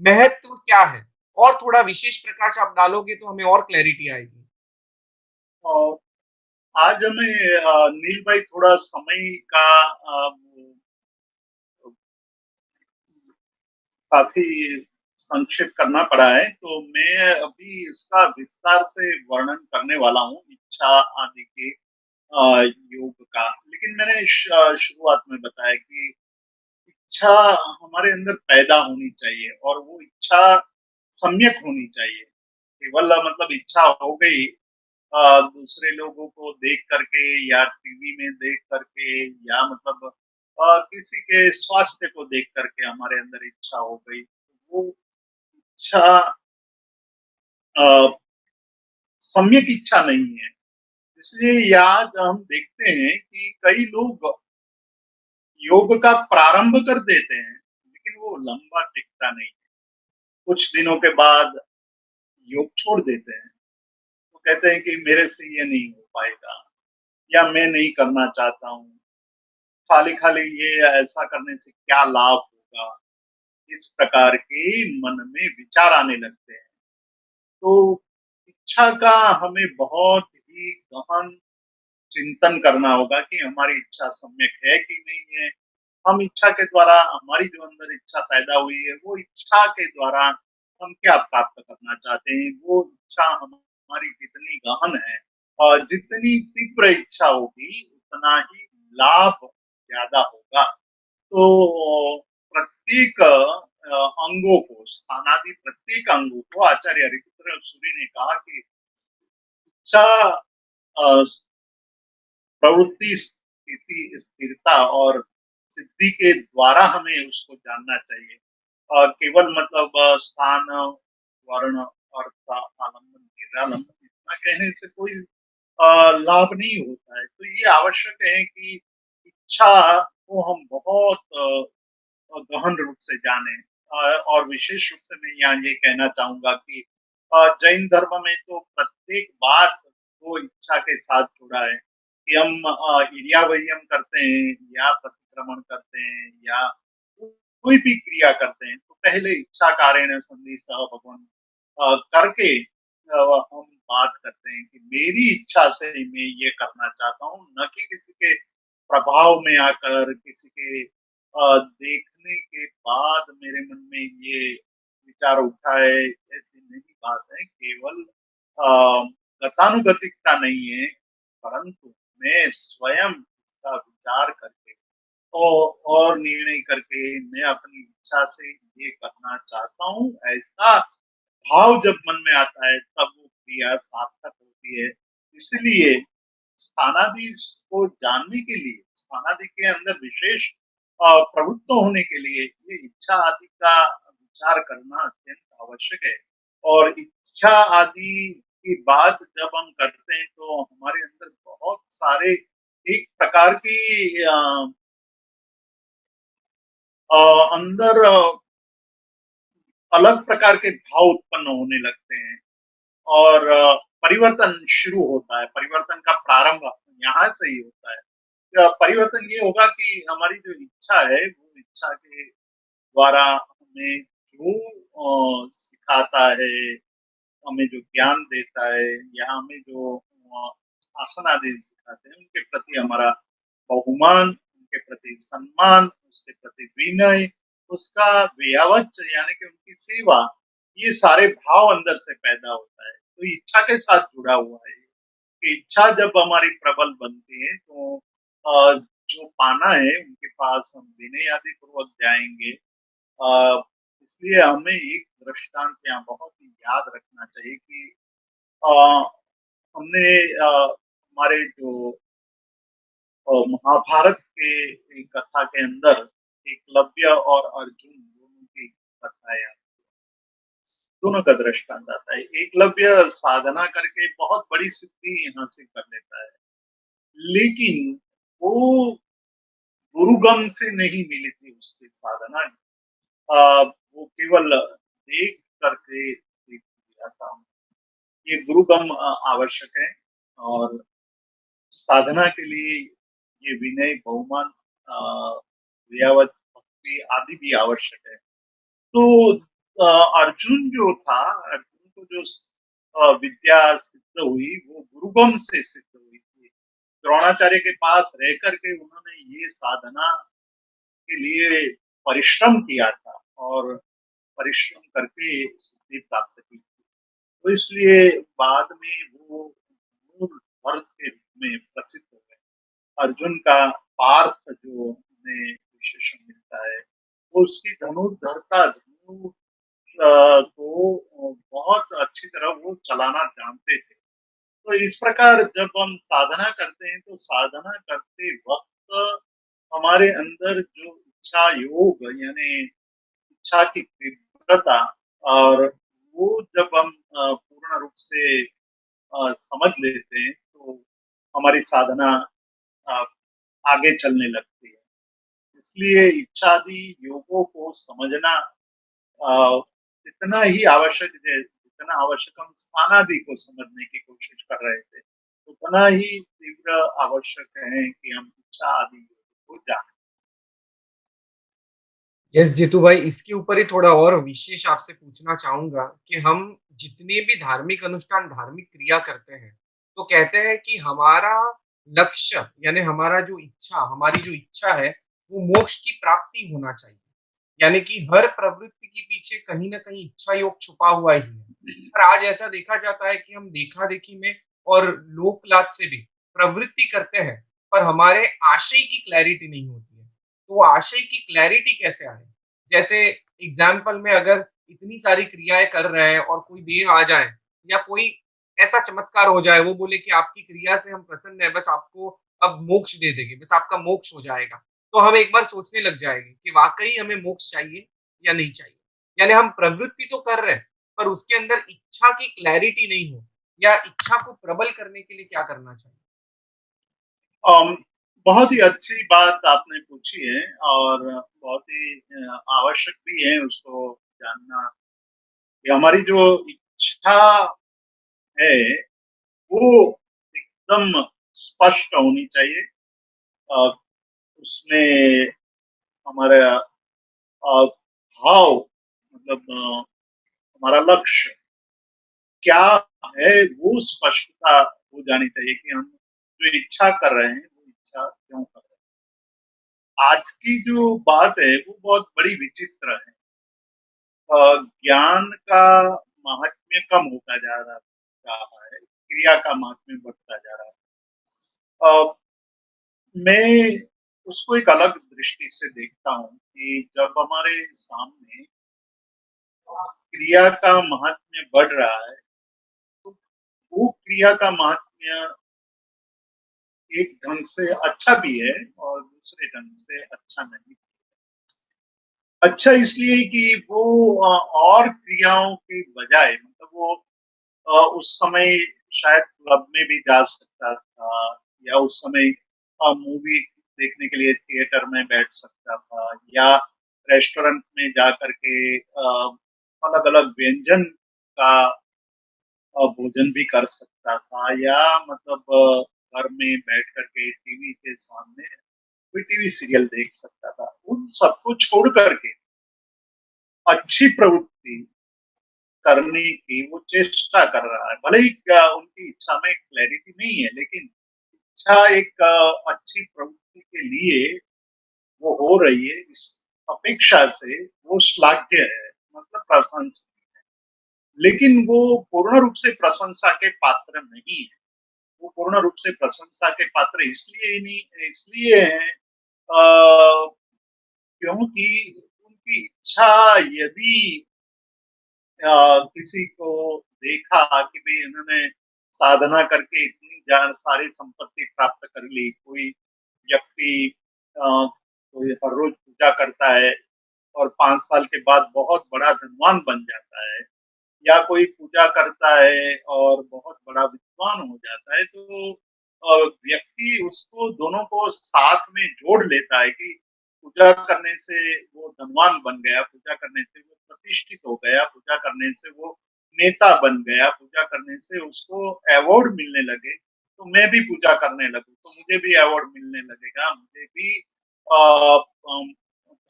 महत्व क्या है? और थोड़ा विशेष प्रकाश आप डालोगे तो हमें और क्लैरिटी आएगी। और आज हमें नील भाई थोड़ा समय का काफी संक्षिप्त करना पड़ा है, तो मैं अभी इसका विस्तार से वर्णन करने वाला हूँ इच्छा आदि के योग का। लेकिन मैंने शुरुआत में बताया कि इच्छा हमारे अंदर पैदा होनी चाहिए और वो इच्छा सम्यक होनी चाहिए। केवल मतलब इच्छा हो गई दूसरे लोगों को देख करके या टीवी में देख करके या मतलब किसी के स्वास्थ्य को देख करके हमारे अंदर इच्छा हो गई, वो इच्छा अ, सम्यक इच्छा नहीं है। इसलिए आज हम देखते हैं कि कई लोग योग का प्रारंभ कर देते हैं, लेकिन वो लंबा टिकता नहीं है। कुछ दिनों के बाद योग छोड़ देते हैं। वो कहते हैं कि मेरे से ये नहीं हो पाएगा या मैं नहीं करना चाहता हूँ। खाली-खाली ये ऐसा करने से क्या लाभ होगा? इस प्रकार के मन में विचार आने लगते हैं। तो इच्छा का हमें बहुत ही गहन चिंतन करना होगा कि हमारी इच्छा सम्यक है कि नहीं है। हम इच्छा के द्वारा हमारी जो अंदर इच्छा पैदा हुई है, वो इच्छा के द्वारा हम क्या प्राप्त करना चाहते हैं, वो इच्छा हमारी कितनी गहन है और जितनी तीव्र इच्छा होगी, उतना ही लाभ ज़्यादा होगा। तो प्रत्येक अंगों को, स्थानादि प्रत्येक अंगों को आचार्य हरिपुत्र सूरि ने कहा कि इच्छा अ, प्रवृत्ति, स्थिति, स्थिरता और सिद्धि के द्वारा हमें उसको जानना चाहिए। केवल मतलब स्थान, वर्ण, अर्थ, आलम्बन, निरालंबन इतना कहने से कोई लाभ नहीं होता है। तो ये आवश्यक है कि इच्छा को हम बहुत गहन रूप से जानें। और विशेष रूप से मैं यहाँ ये कहना चाहूँगा कि जैन धर्म में तो प्रत्येक बात को इच्छा के साथ जुड़ा है कि हम इर्यावयम करते हैं या प्रतिक्रमण करते हैं या कोई भी क्रिया करते हैं, तो पहले इच्छा कारेण संधि सह भगवान करके हम बात करते हैं कि मेरी इच्छा से मैं ये करना चाहता हूँ, न कि किसी के प्रभाव में आकर, किसी के देखने के बाद मेरे मन में ये विचार उठा है, ऐसी नहीं बात है। केवल गतानुगतिकता नहीं है, परंतु मैं स्वयं इसका विचार करके और निर्णय करके मैं अपनी इच्छा से ये करना चाहता हूँ, ऐसा भाव जब मन में आता है तब वो क्रिया सार्थक होती है। इसलिए स्थानादि को जानने के लिए, स्थानादि के अंदर विशेष प्रभुत्व होने के लिए ये इच्छा आदि का विचार करना अत्यंत आवश्यक है। और इच्छा आदि की बात जब हम करते हैं तो हमारे अंदर बहुत सारे एक प्रकार की अंदर अलग प्रकार के भाव उत्पन्न होने लगते हैं और परिवर्तन शुरू होता है। परिवर्तन का प्रारंभ यहाँ से ही होता है। परिवर्तन ये होगा कि हमारी जो इच्छा है, वो इच्छा के द्वारा हमें जो सिखाता है, हमें जो ज्ञान देता है या हमें जो आसन आदि सिखाते हैं, उनके प्रति हमारा बहुमान, उनके प्रति सम्मान, उसके प्रति विनय, उसका व्यावच यानी कि उनकी सेवा, ये सारे भाव अंदर से पैदा होता है। तो इच्छा के साथ जुड़ा हुआ है कि इच्छा जब हमारी प्रबल बनती है तो जो पाना है उनके पास हम विनय आदि पूर्वक जाएंगे। अ, इसलिए हमें एक दृष्टांत यहाँ बहुत ही याद रखना चाहिए कि अ, हमने हमारे जो महाभारत के एक कथा के अंदर एकलव्य और अर्जुन दोनों की कथाएं दोनों का दृष्टांत आता है। एकलव्य साधना करके बहुत बड़ी सिद्धि हासिल कर लेता है, लेकिन वो गुरुगम से नहीं मिली थी उसकी साधना। वो केवल देख करके सीख लिया था। ये गुरुगम आवश्यक है और साधना के लिए ये विनय, बहुमान, क्रियावत, भक्ति आदि भी आवश्यक है। तो अर्जुन जो था, अर्जुन को जो विद्या सिद्ध हुई वो गुरुगम से सिद्ध हुई थी। द्रोणाचार्य के पास रह करके उन्होंने ये साधना के लिए परिश्रम किया था और परिश्रम करके सिद्धि प्राप्त की थी। तो इसलिए बाद में वो मूल भरत के रूप में प्रसिद्ध हो गए। अर्जुन का पार्थ जो हमें विशेषण मिलता है वो उसकी धनुर्धरता, धनु को बहुत अच्छी तरह वो चलाना जानते थे। तो इस प्रकार जब हम साधना करते हैं तो साधना करते वक्त हमारे अंदर जो इच्छा योग यानी इच्छा की तीव्रता और वो जब हम पूर्ण रूप से समझ लेते हैं तो हमारी साधना अ, आगे चलने लगती है। इसलिए इच्छादि योगों को समझना अ, इतना ही आवश्यक है जितना आवश्यक हम स्थानादि को समझने की कोशिश कर रहे थे, उतना ही तीव्र आवश्यक है कि हम इच्छा आदि योग को जानें। यस जीतू भाई, इसके ऊपर ही थोड़ा और विशेष आपसे पूछना चाहूंगा कि हम जितने भी धार्मिक अनुष्ठान, धार्मिक क्रिया करते हैं, तो कहते हैं कि हमारा लक्ष्य यानी हमारी जो इच्छा है वो मोक्ष की प्राप्ति होना चाहिए। यानी कि हर प्रवृत्ति के पीछे कहीं ना कहीं इच्छा योग छुपा हुआ ही है। पर आज ऐसा देखा जाता है कि हम देखा देखी में और लोक लाज से भी प्रवृत्ति करते हैं, पर हमारे आशय की क्लैरिटी नहीं होती है। तो वो आशय की क्लैरिटी कैसे आए? जैसे एग्जाम्पल में अगर इतनी सारी क्रियाएं कर रहे हैं और कोई देव आ जाए या कोई ऐसा चमत्कार हो जाए, वो बोले कि आपकी क्रिया से हम प्रसन्न है, बस आपको अब मोक्ष दे देंगे, बस आपका मोक्ष हो जाएगा, तो हम एक बार सोचने लग जाएंगे कि वाकई हमें मोक्ष चाहिए या नहीं चाहिए। यानी हम प्रवृत्ति तो कर रहे हैं, पर उसके अंदर इच्छा की क्लैरिटी नहीं हो, या इच्छा को प्रबल करने के लिए क्या करना चाहिए? अम, बहुत ही अच्छी बात आपने पूछी है और बहुत ही आवश्यक भी है उसको जानना कि हमारी जो इच्छा है वो एकदम स्पष्ट होनी चाहिए। अ, उसमें हमारा भाव मतलब हमारा लक्ष्य क्या है वो स्पष्टता हो जानी चाहिए कि हम जो इच्छा कर रहे हैं वो इच्छा क्यों कर रहे हैं। आज की जो बात है वो बहुत बड़ी विचित्र है। ज्ञान का महात्म्य कम होता जा रहा है, क्रिया का महात्म्य बढ़ता जा रहा है। मैं उसको एक अलग दृष्टि से देखता हूँ कि जब हमारे सामने क्रिया का महात्म्य बढ़ रहा है तो वो क्रिया का महात्म्य एक ढंग से अच्छा भी है और दूसरे ढंग से अच्छा नहीं। अच्छा इसलिए कि वो और क्रियाओं के बजाय मतलब वो उस समय शायद क्लब में भी जा सकता था या उस समय मूवी देखने के लिए थिएटर में बैठ सकता था या रेस्टोरेंट में जा करके अलग अलग व्यंजन का भोजन भी कर सकता था या मतलब घर में बैठ करके टीवी के सामने कोई टीवी सीरियल देख सकता था। उन सबको छोड़ करके अच्छी प्रवृत्ति करने की वो चेष्टा कर रहा है। भले ही उनकी इच्छा में क्लैरिटी नहीं है, लेकिन इच्छा एक अच्छी प्रवृत्ति के लिए वो हो रही है, इस अपेक्षा से वो श्लाघ्य है, मतलब प्रशंसनीय है। लेकिन वो पूर्ण रूप से प्रशंसा के पात्र नहीं है। वो पूर्ण रूप से प्रशंसा के पात्र इसलिए हैं क्योंकि उनकी इच्छा यदि किसी को देखा कि भाई इन्होंने साधना करके इतनी सारी संपत्ति प्राप्त कर ली, कोई व्यक्ति कोई हर रोज पूजा करता है और 5 साल के बाद बहुत बड़ा धनवान बन जाता है, या कोई पूजा करता है और बहुत बड़ा विद्वान हो जाता है, तो व्यक्ति उसको दोनों को साथ में जोड़ लेता है कि पूजा करने से वो धनवान बन गया, पूजा करने से वो प्रतिष्ठित हो गया, पूजा करने से वो नेता बन गया, पूजा करने से उसको अवार्ड मिलने लगे, तो मैं भी पूजा करने लगूं, तो मुझे भी अवार्ड मिलने लगेगा, मुझे भी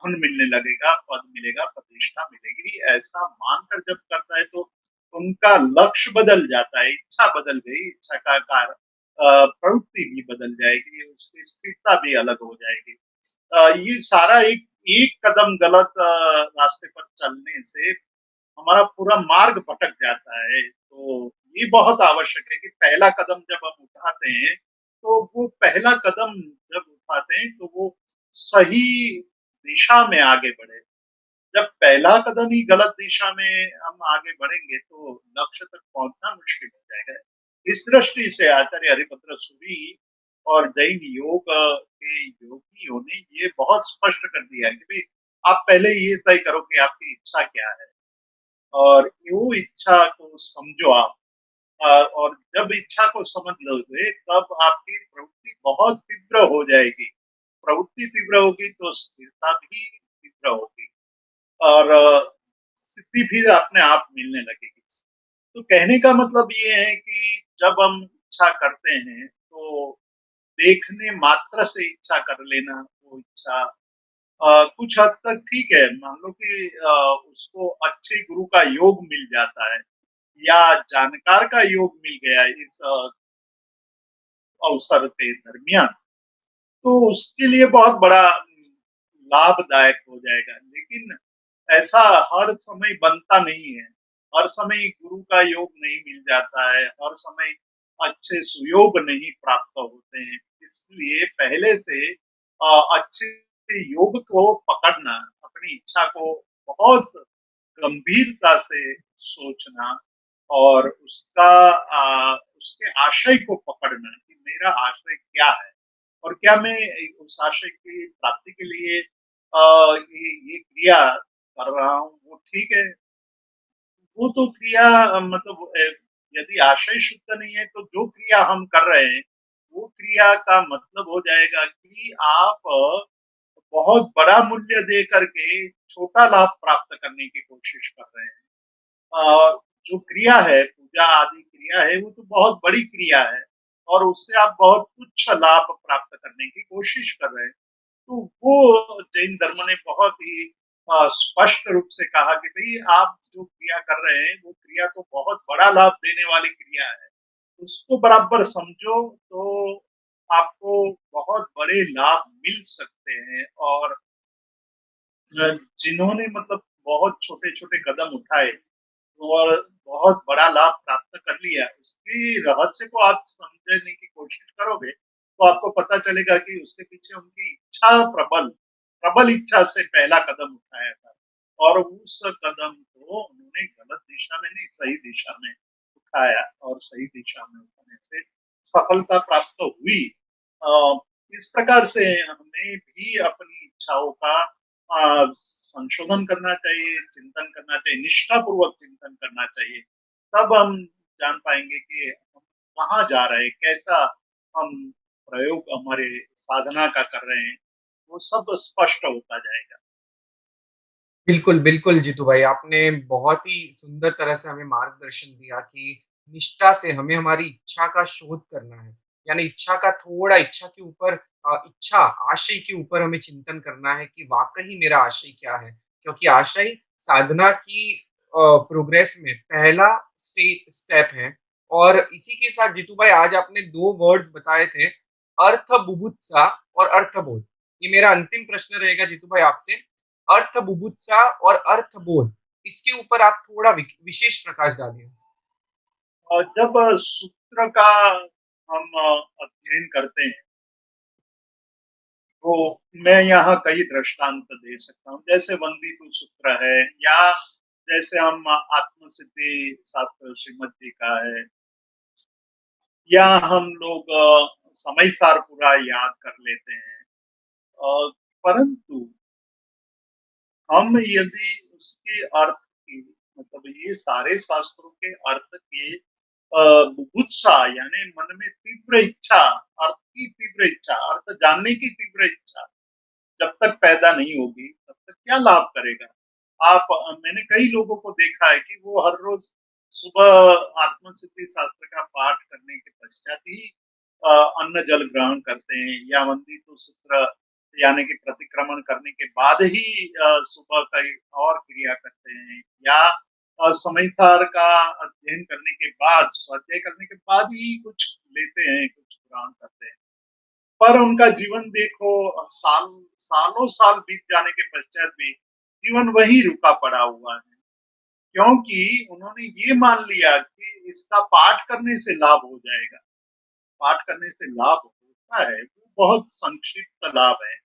धन मिलने लगेगा, पद मिलेगा, प्रतिष्ठा मिलेगी, ऐसा मानकर जब करता है तो उनका लक्ष्य बदल जाता है, इच्छा बदल गई, इच्छा का कार प्रवृत्ति भी बदल जाएगी, उसकी स्थिरता भी अलग हो जाएगी। ये सारा एक एक कदम गलत रास्ते पर चलने से हमारा पूरा मार्ग भटक जाता है। तो ये बहुत आवश्यक है कि पहला कदम जब हम उठाते हैं, तो वो पहला कदम जब उठाते हैं, तो वो सही दिशा में आगे बढ़े। जब पहला कदम ही गलत दिशा में हम आगे बढ़ेंगे, तो लक्ष्य तक पहुंचना मुश्किल हो जाएगा। इस दृष्टि से आचार्य हरिभद्र सूरी और जैन योग के योगियों ने ये बहुत स्पष्ट कर दिया है कि भाई आप पहले ये तय करो कि आपकी इच्छा क्या है, और वो इच्छा को समझो आप। और जब इच्छा को समझ लोगे, तब आपकी प्रवृत्ति बहुत तीव्र हो जाएगी। प्रवृत्ति तीव्र होगी तो स्थिरता भी तीव्र होगी, और स्थिति फिर अपने आप मिलने लगेगी। तो कहने का मतलब ये है कि जब हम इच्छा करते हैं, तो देखने मात्र से इच्छा कर लेना, वो इच्छा कुछ हद तक ठीक है। मान लो कि उसको अच्छे गुरु का योग मिल जाता है, या जानकार का योग मिल गया इस अवसर के दरमियान, तो उसके लिए बहुत बड़ा लाभदायक हो जाएगा। लेकिन ऐसा हर समय बनता नहीं है, हर समय गुरु का योग नहीं मिल जाता है, हर समय अच्छे सुयोग नहीं प्राप्त होते हैं। इसलिए पहले से अच्छे योग को पकड़ना, अपनी इच्छा को बहुत गंभीरता से सोचना, और उसके आशय को पकड़ना कि मेरा आशय क्या है, और क्या मैं उस आशय की प्राप्ति के लिए ये क्रिया कर रहा हूँ, वो ठीक है। वो तो क्रिया मतलब यदि आशय शुद्ध नहीं है, तो जो क्रिया हम कर रहे हैं, वो क्रिया का मतलब हो जाएगा कि आप बहुत बड़ा मूल्य दे करके छोटा लाभ प्राप्त करने की कोशिश कर रहे हैं। जो क्रिया है, पूजा आदि क्रिया है, वो तो बहुत बड़ी क्रिया है, और उससे आप बहुत तुच्छ लाभ प्राप्त करने की कोशिश कर रहे हैं। तो वो जैन धर्म ने बहुत ही स्पष्ट रूप से कहा कि भई आप जो क्रिया कर रहे हैं, वो क्रिया तो बहुत बड़ा लाभ देने वाली क्रिया है। उसको बराबर समझो, तो आपको बहुत बड़े लाभ मिल सकते हैं। और जिन्होंने मतलब बहुत छोटे-छोटे कदम उठाए और बहुत बड़ा लाभ प्राप्त कर लिया, उसकी रहस्य को आप समझने की कोशिश करोगे, तो आपको पता चलेगा कि उसके पीछे उनकी इच्छा प्रबल प्रबल इच्छा से पहला कदम उठाया था, और उस कदम को उन्होंने गलत दिशा में नहीं, सही दिशा में उठाया, और सही दिशा में उठाने से सफलता प्राप्त हुई। इस प्रकार से हमें भी अपनी इच्छाओं का संशोधन करना चाहिए, चिंतन करना चाहिए, निष्ठापूर्वक चिंतन करना चाहिए। तब हम जान पाएँगे कि हम कहाँ जा रहे हैं, कैसा हम प्रयोग हमारे साधना का कर रहे हैं, वो सब स्पष्ट होता जाएगा। बिल्कुल, बिल्कुल जीतू भाई, आपने बहुत ही सुंदर तरह से हमें मार्गदर्शन दिया कि निष्ठा से हमें हमारी इच्छा का शोध करना है। यानी इच्छा का थोड़ा इच्छा के ऊपर इच्छा, आशय के ऊपर हमें चिंतन करना है कि वाक़ई मेरा आशय क्या है? क्योंकि आशय साधना की प्रोग्रेस में पहला स्टेप है। और इसी के साथ जीतू भाई आज आपने 2 वर्ड्स बताए थे, अर्थ बुभुत्सा और अर्थबोध। ये मेरा अंतिम प्रश्न रहेगा जीतू भाई आपसे। अर्थ बुभुत्सा और अर्थबोध, इसके ऊपर आप थोड़ा विशेष प्रकाश डालिए। जब सूत्र का हम अध्ययन करते हैं, तो मैं यहाँ कई दृष्टांत दे सकता हूँ। जैसे वंदितु सूत्र है, या जैसे हम आत्मसिद्धि शास्त्र श्रीमद जी का है, या हम लोग समय सार पूरा याद कर लेते हैं। परंतु हम यदि उसके अर्थ की, मतलब ये सारे शास्त्रों के अर्थ के बुभुत्सा, यानी मन में तीव्र इच्छा, अर्थ की तीव्र इच्छा, अर्थ जानने की तीव्र इच्छा जब तक पैदा नहीं होगी, तब तक क्या लाभ करेगा? आप मैंने कई लोगों को देखा है कि वो हर रोज सुबह आत्मसिद्धि शास्त्र का पाठ करने के पश्चात ही अन्न जल ग्रहण करते हैं, या वंदितु सूत्र यानी कि प्रतिक्रमण करने के बाद ही सुबह कई और क्रिया करते हैं, या समयसार का अध्ययन करने के बाद, स्वाध्याय करने के बाद ही कुछ लेते हैं, कुछ ग्रहण करते हैं। पर उनका जीवन देखो, सालों साल बीत जाने के पश्चात भी जीवन वही रुका पड़ा हुआ है, क्योंकि उन्होंने ये मान लिया कि इसका पाठ करने से लाभ हो जाएगा। पाठ करने से लाभ होता है, वो बहुत संक्षिप्त लाभ है,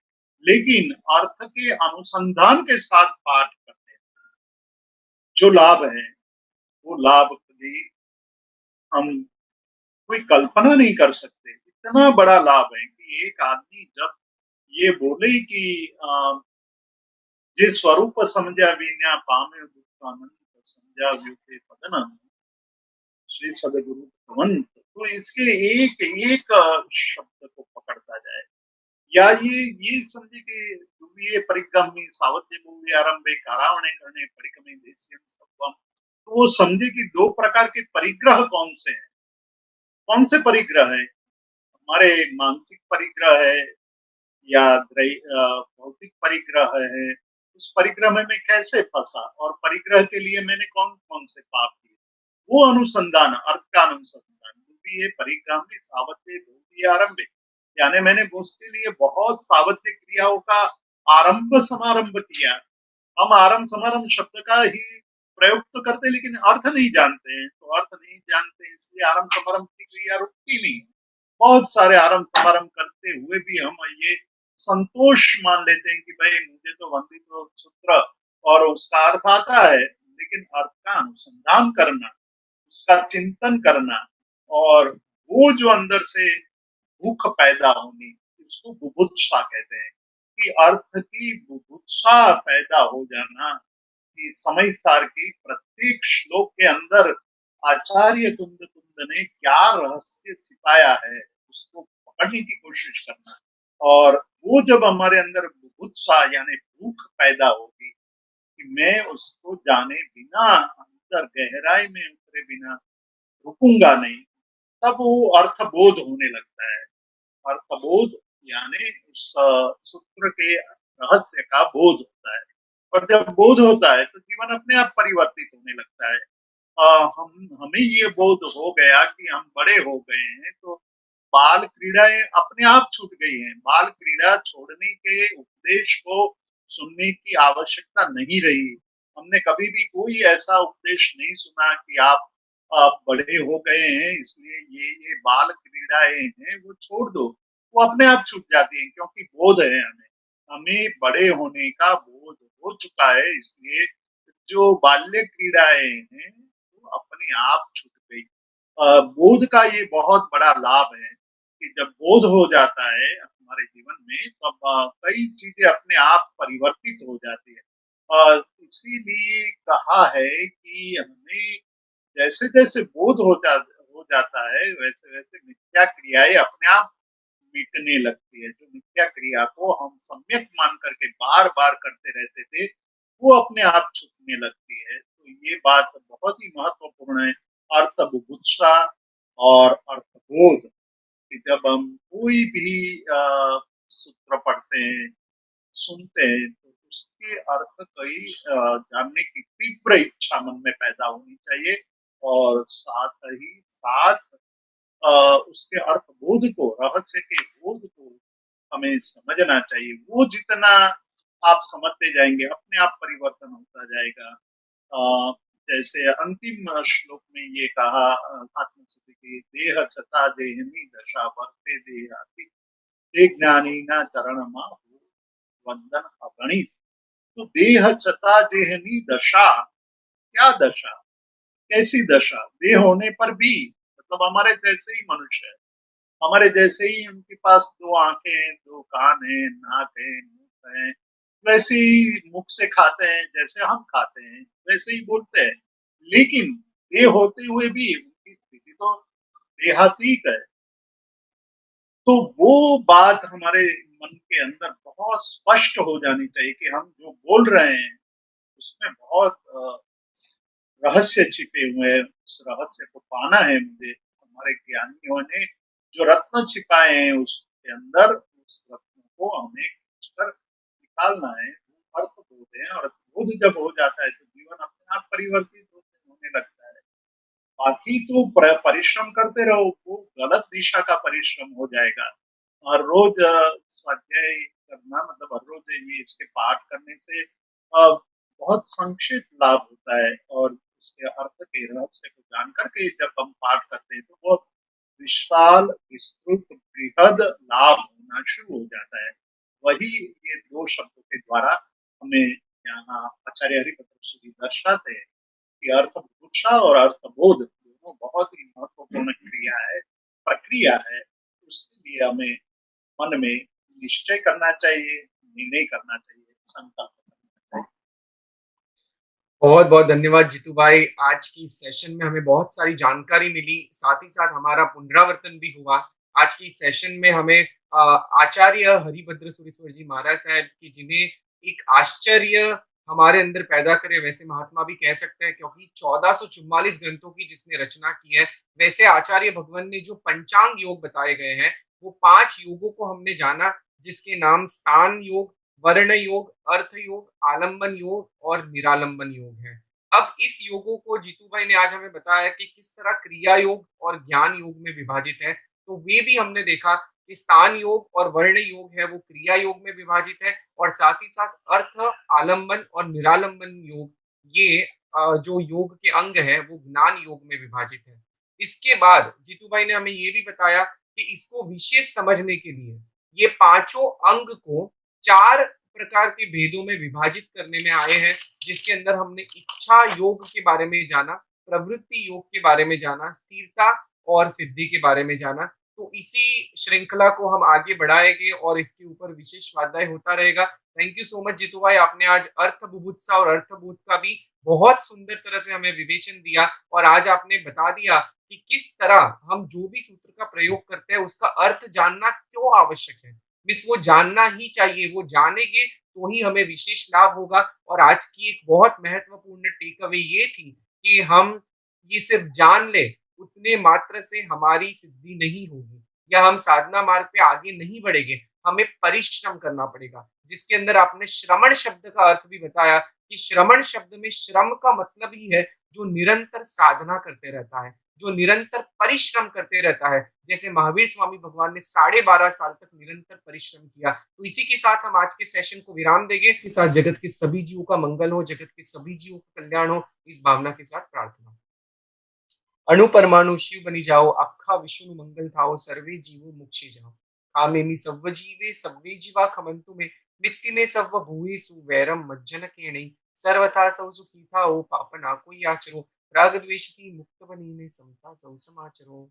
लेकिन अर्थ के अनुसंधान के साथ पाठ करने जो लाभ है, वो लाभ कभी हम कोई कल्पना नहीं कर सकते। इतना बड़ा लाभ है कि एक आदमी जब ये बोले कि जे स्वरूप समझा विन्या पामे दुखानंद समझा व्युते पदन श्री सदगुरु भगवंत, तो इसके एक एक शब्द को पकड़ता जाए, या ये समझे कि ये परिक्रमी सावध्य मूल्य आरंभे कारावणे करने परिक्रमी देश्यम सत्वम, तो वो समझे कि दो प्रकार के परिग्रह कौन से हैं। कौन से परिग्रह है? हमारे मानसिक परिग्रह है, या भौतिक परिग्रह है। उस परिग्रह में मैं कैसे फंसा, और परिग्रह के लिए मैंने कौन कौन से पाप किए, वो अनुसंधान, अर्थ का अनुसंधान, जो भी ये परिग्रह में सावध्य भूति आरंभ, यानी मैंने उसके लिए बहुत सावध्य क्रियाओं का आरंभ समारंभ किया। हम आरंभ समारंभ शब्द का ही प्रयोग तो करते, लेकिन अर्थ नहीं जानते हैं, तो अर्थ नहीं जानते इसलिए आरंभ समारंभ की क्रिया रुकती नहीं। बहुत सारे आरंभ समारंभ करते हुए भी हम ये संतोष मान लेते हैं कि भाई मुझे तो वंदित सूत्र और उसका अर्थ आता है, लेकिन अर्थ का अनुसंधान करना, उसका चिंतन करना, और वो जो अंदर से भूख पैदा होनी, उसको बुभुत्सा कहते हैं। कि अर्थ की बुभुत्सा पैदा हो जाना, कि समय सार की प्रत्येक श्लोक के अंदर आचार्य कुंद कुंद ने क्या रहस्य छिपाया है, उसको पकड़ने की कोशिश करना। और वो जब हमारे अंदर बुभुत्सा यानी भूख पैदा होगी कि मैं उसको जाने बिना, अंदर गहराई में उतरे बिना रुकूंगा नहीं, तब वो अर्थबोध होने लगता है। अर्थबोध यानी उस सूत्र के रहस्य का बोध होता है। और जब बोध होता है तो जीवन अपने आप परिवर्तित होने लगता है। हम हमें ये बोध हो गया कि हम बड़े हो गए हैं, तो बाल क्रीड़ाएं अपने आप छूट गई हैं। बाल क्रीड़ा छोड़ने के उपदेश को सुनने की आवश्यकता नहीं रही। हमने कभी भी कोई ऐसा उपदेश नहीं सुना कि आप बड़े हो गए हैं इसलिए ये बाल क्रीड़ाएं हैं वो छोड़ दो। वो अपने आप छूट जाती हैं, क्योंकि बोध है हमें, हमें बड़े होने का बोध हो चुका है, इसलिए जो बाल्य क्रीड़ाएं हैं वो अपने आप छूट गई। बोध का ये बहुत बड़ा लाभ है कि जब बोध हो जाता है हमारे जीवन में, तब कई चीजें अपने आप परिवर्तित हो जाती है। इसीलिए कहा है कि हमें जैसे जैसे बोध हो जाता है, वैसे वैसे मिथ्या क्रियाएं अपने आप मिटने लगती है। जो मिथ्या क्रिया को हम सम्यक मान करके बार बार करते रहते थे, वो अपने आप छूटने लगती है। तो ये बात बहुत ही महत्वपूर्ण है। अर्थ बुभुत्सा और अर्थबोध, कि जब हम कोई भी सूत्र पढ़ते हैं, सुनते हैं, तो उसके अर्थ कई जानने की तीव्र इच्छा मन में पैदा होनी चाहिए, और साथ ही साथ उसके अर्थ बोध को, रहस्य के बोध को हमें समझना चाहिए। वो जितना आप समझते जाएंगे अपने आप परिवर्तन होता जाएगा। जैसे अंतिम श्लोक में ये कहा आत्मसिद्धि की देह चता देहनी दशा वर्ते देहाति ते ज्ञानी ना चरण वंदन अगणित। तो देह चता देहनी दशा, क्या दशा, कैसी दशा? देह होने पर भी, मतलब हमारे जैसे ही मनुष्य है, हमारे जैसे ही उनके पास दो आंखें हैं, दो कान है, नाक है, मुंह है, वैसे ही मुख से खाते हैं, जैसे हम खाते हैं वैसे ही बोलते हैं। लेकिन ये होते हुए भी उनकी स्थिति तो देहातीत है। तो वो बात हमारे मन के अंदर बहुत स्पष्ट हो जानी चाहिए कि हम जो बोल रहे हैं उसमें बहुत रहस्य छिपे हुए हैं। उस रहस्य को पाना है मुझे। हमारे ज्ञानियों ने जो रत्न छिपाए हैं उसके अंदर, उस रत्न को हमें खोजकर निकालना है। वो अर्थबोध है, और बोध जब हो जाता है तो जीवन अपने आप परिवर्तित होने लगता है। बाकी तो परिश्रम करते रहो, वो गलत दिशा का परिश्रम हो जाएगा। हर रोज स्वाध्याय करना, मतलब हर रोज ये इसके पाठ करने से बहुत संक्षिप्त लाभ होता है, और उसके अर्थ के रहस्य को जान करके जब हम पाठ करते हैं तो बहुत विशाल, विस्तृत, बृहद लाभ होना शुरू हो जाता है। वही ये दो शब्दों के द्वारा हमें यहाँ आचार्य हरिभद्र सूरी दर्शाते हैं कि अर्थभूषा और अर्थबोध दोनों बहुत ही महत्वपूर्ण क्रिया है, प्रक्रिया है। उसके लिए हमें मन में निश्चय करना चाहिए, निर्णय करना चाहिए, संकल्प करना चाहिए। बहुत बहुत धन्यवाद जीतू भाई। आज की सेशन में हमें बहुत सारी जानकारी मिली, साथ ही साथ हमारा पुनरावर्तन भी हुआ। आज की सेशन में हमें आचार्य हरिभद्र सुरेश्वर जी महाराज साहब की, जिन्हें एक आश्चर्य हमारे अंदर पैदा करे, वैसे महात्मा भी कह सकते हैं, क्योंकि 1444 ग्रंथों की जिसने रचना की है। वैसे आचार्य भगवान ने जो पंचांग योग बताए गए हैं, वो 5 योगों को हमने जाना, जिसके नाम स्थान योग, वर्ण योग, अर्थ योग, आलंबन योग और निरालंबन योग है। अब इस योगों को जीतू भाई ने आज हमें बताया कि किस तरह क्रिया योग और ज्ञान योग में विभाजित है। तो वे भी हमने देखा कि स्थान योग और वर्ण योग है वो क्रिया योग में विभाजित है, और साथ ही साथ अर्थ, आलंबन और निरालंबन योग, ये जो योग के अंग है वो ज्ञान योग में विभाजित है। इसके बाद जीतू भाई ने हमें ये भी बताया कि इसको विशेष समझने के लिए ये पांचों अंग को 4 प्रकार के भेदों में विभाजित करने में आए हैं, जिसके अंदर हमने इच्छा योग के बारे में जाना, प्रवृत्ति योग के बारे में जाना, स्थिरता और सिद्धि के बारे में जाना। तो इसी श्रृंखला को हम आगे बढ़ाएंगे और इसके ऊपर विशेष स्वाध्याय होता रहेगा। Thank you so much Jitu भाई, आपने आज अर्थ बुभुत्सा और अर्थबोध का भी बहुत सुंदर तरह से हमें विवेचन दिया, और आज आपने बता दिया कि किस तरह हम जो भी सूत्र का प्रयोग करते हैं उसका अर्थ जानना क्यों आवश्यक है। मिस वो जानना ही चाहिए, वो जानेंगे तो ही हमें विशेष लाभ होगा। और आज की एक बहुत महत्वपूर्ण टेक अवे ये थी कि हम ये सिर्फ जान ले, उतने मात्र से हमारी सिद्धि नहीं होगी या हम साधना मार्ग पे आगे नहीं बढ़ेंगे। हमें परिश्रम करना पड़ेगा, जिसके अंदर आपने श्रमण शब्द का अर्थ भी बताया कि श्रमण शब्द में श्रम का मतलब ही है जो निरंतर साधना करते रहता है, जो निरंतर परिश्रम करते रहता है। जैसे महावीर स्वामी भगवान ने 12.5 साल तक निरंतर परिश्रम किया। तो इसी के साथ हम आज के सेशन को विराम देंगे। के साथ जगत के सभी जीवों का मंगल हो, जगत के सभी जीवों का कल्याण हो, इस भावना के साथ प्रार्थना। अणु परमाणु शिव बनी जाओ, अखा विष्णु मंगल थाओ, सर्वे जीवो मुक्षे जाओ। कामेमि सव्व जीवे सव्वे जीवा खमन्तु मे, मित्ति में सव्व भूयेषु वैरम मज्जन केणै, सर्वथा सौ सुखी थाओ, पाप ना कोई आचरो, राग द्वेष मुक्त बनीने समता सौ समाचरो।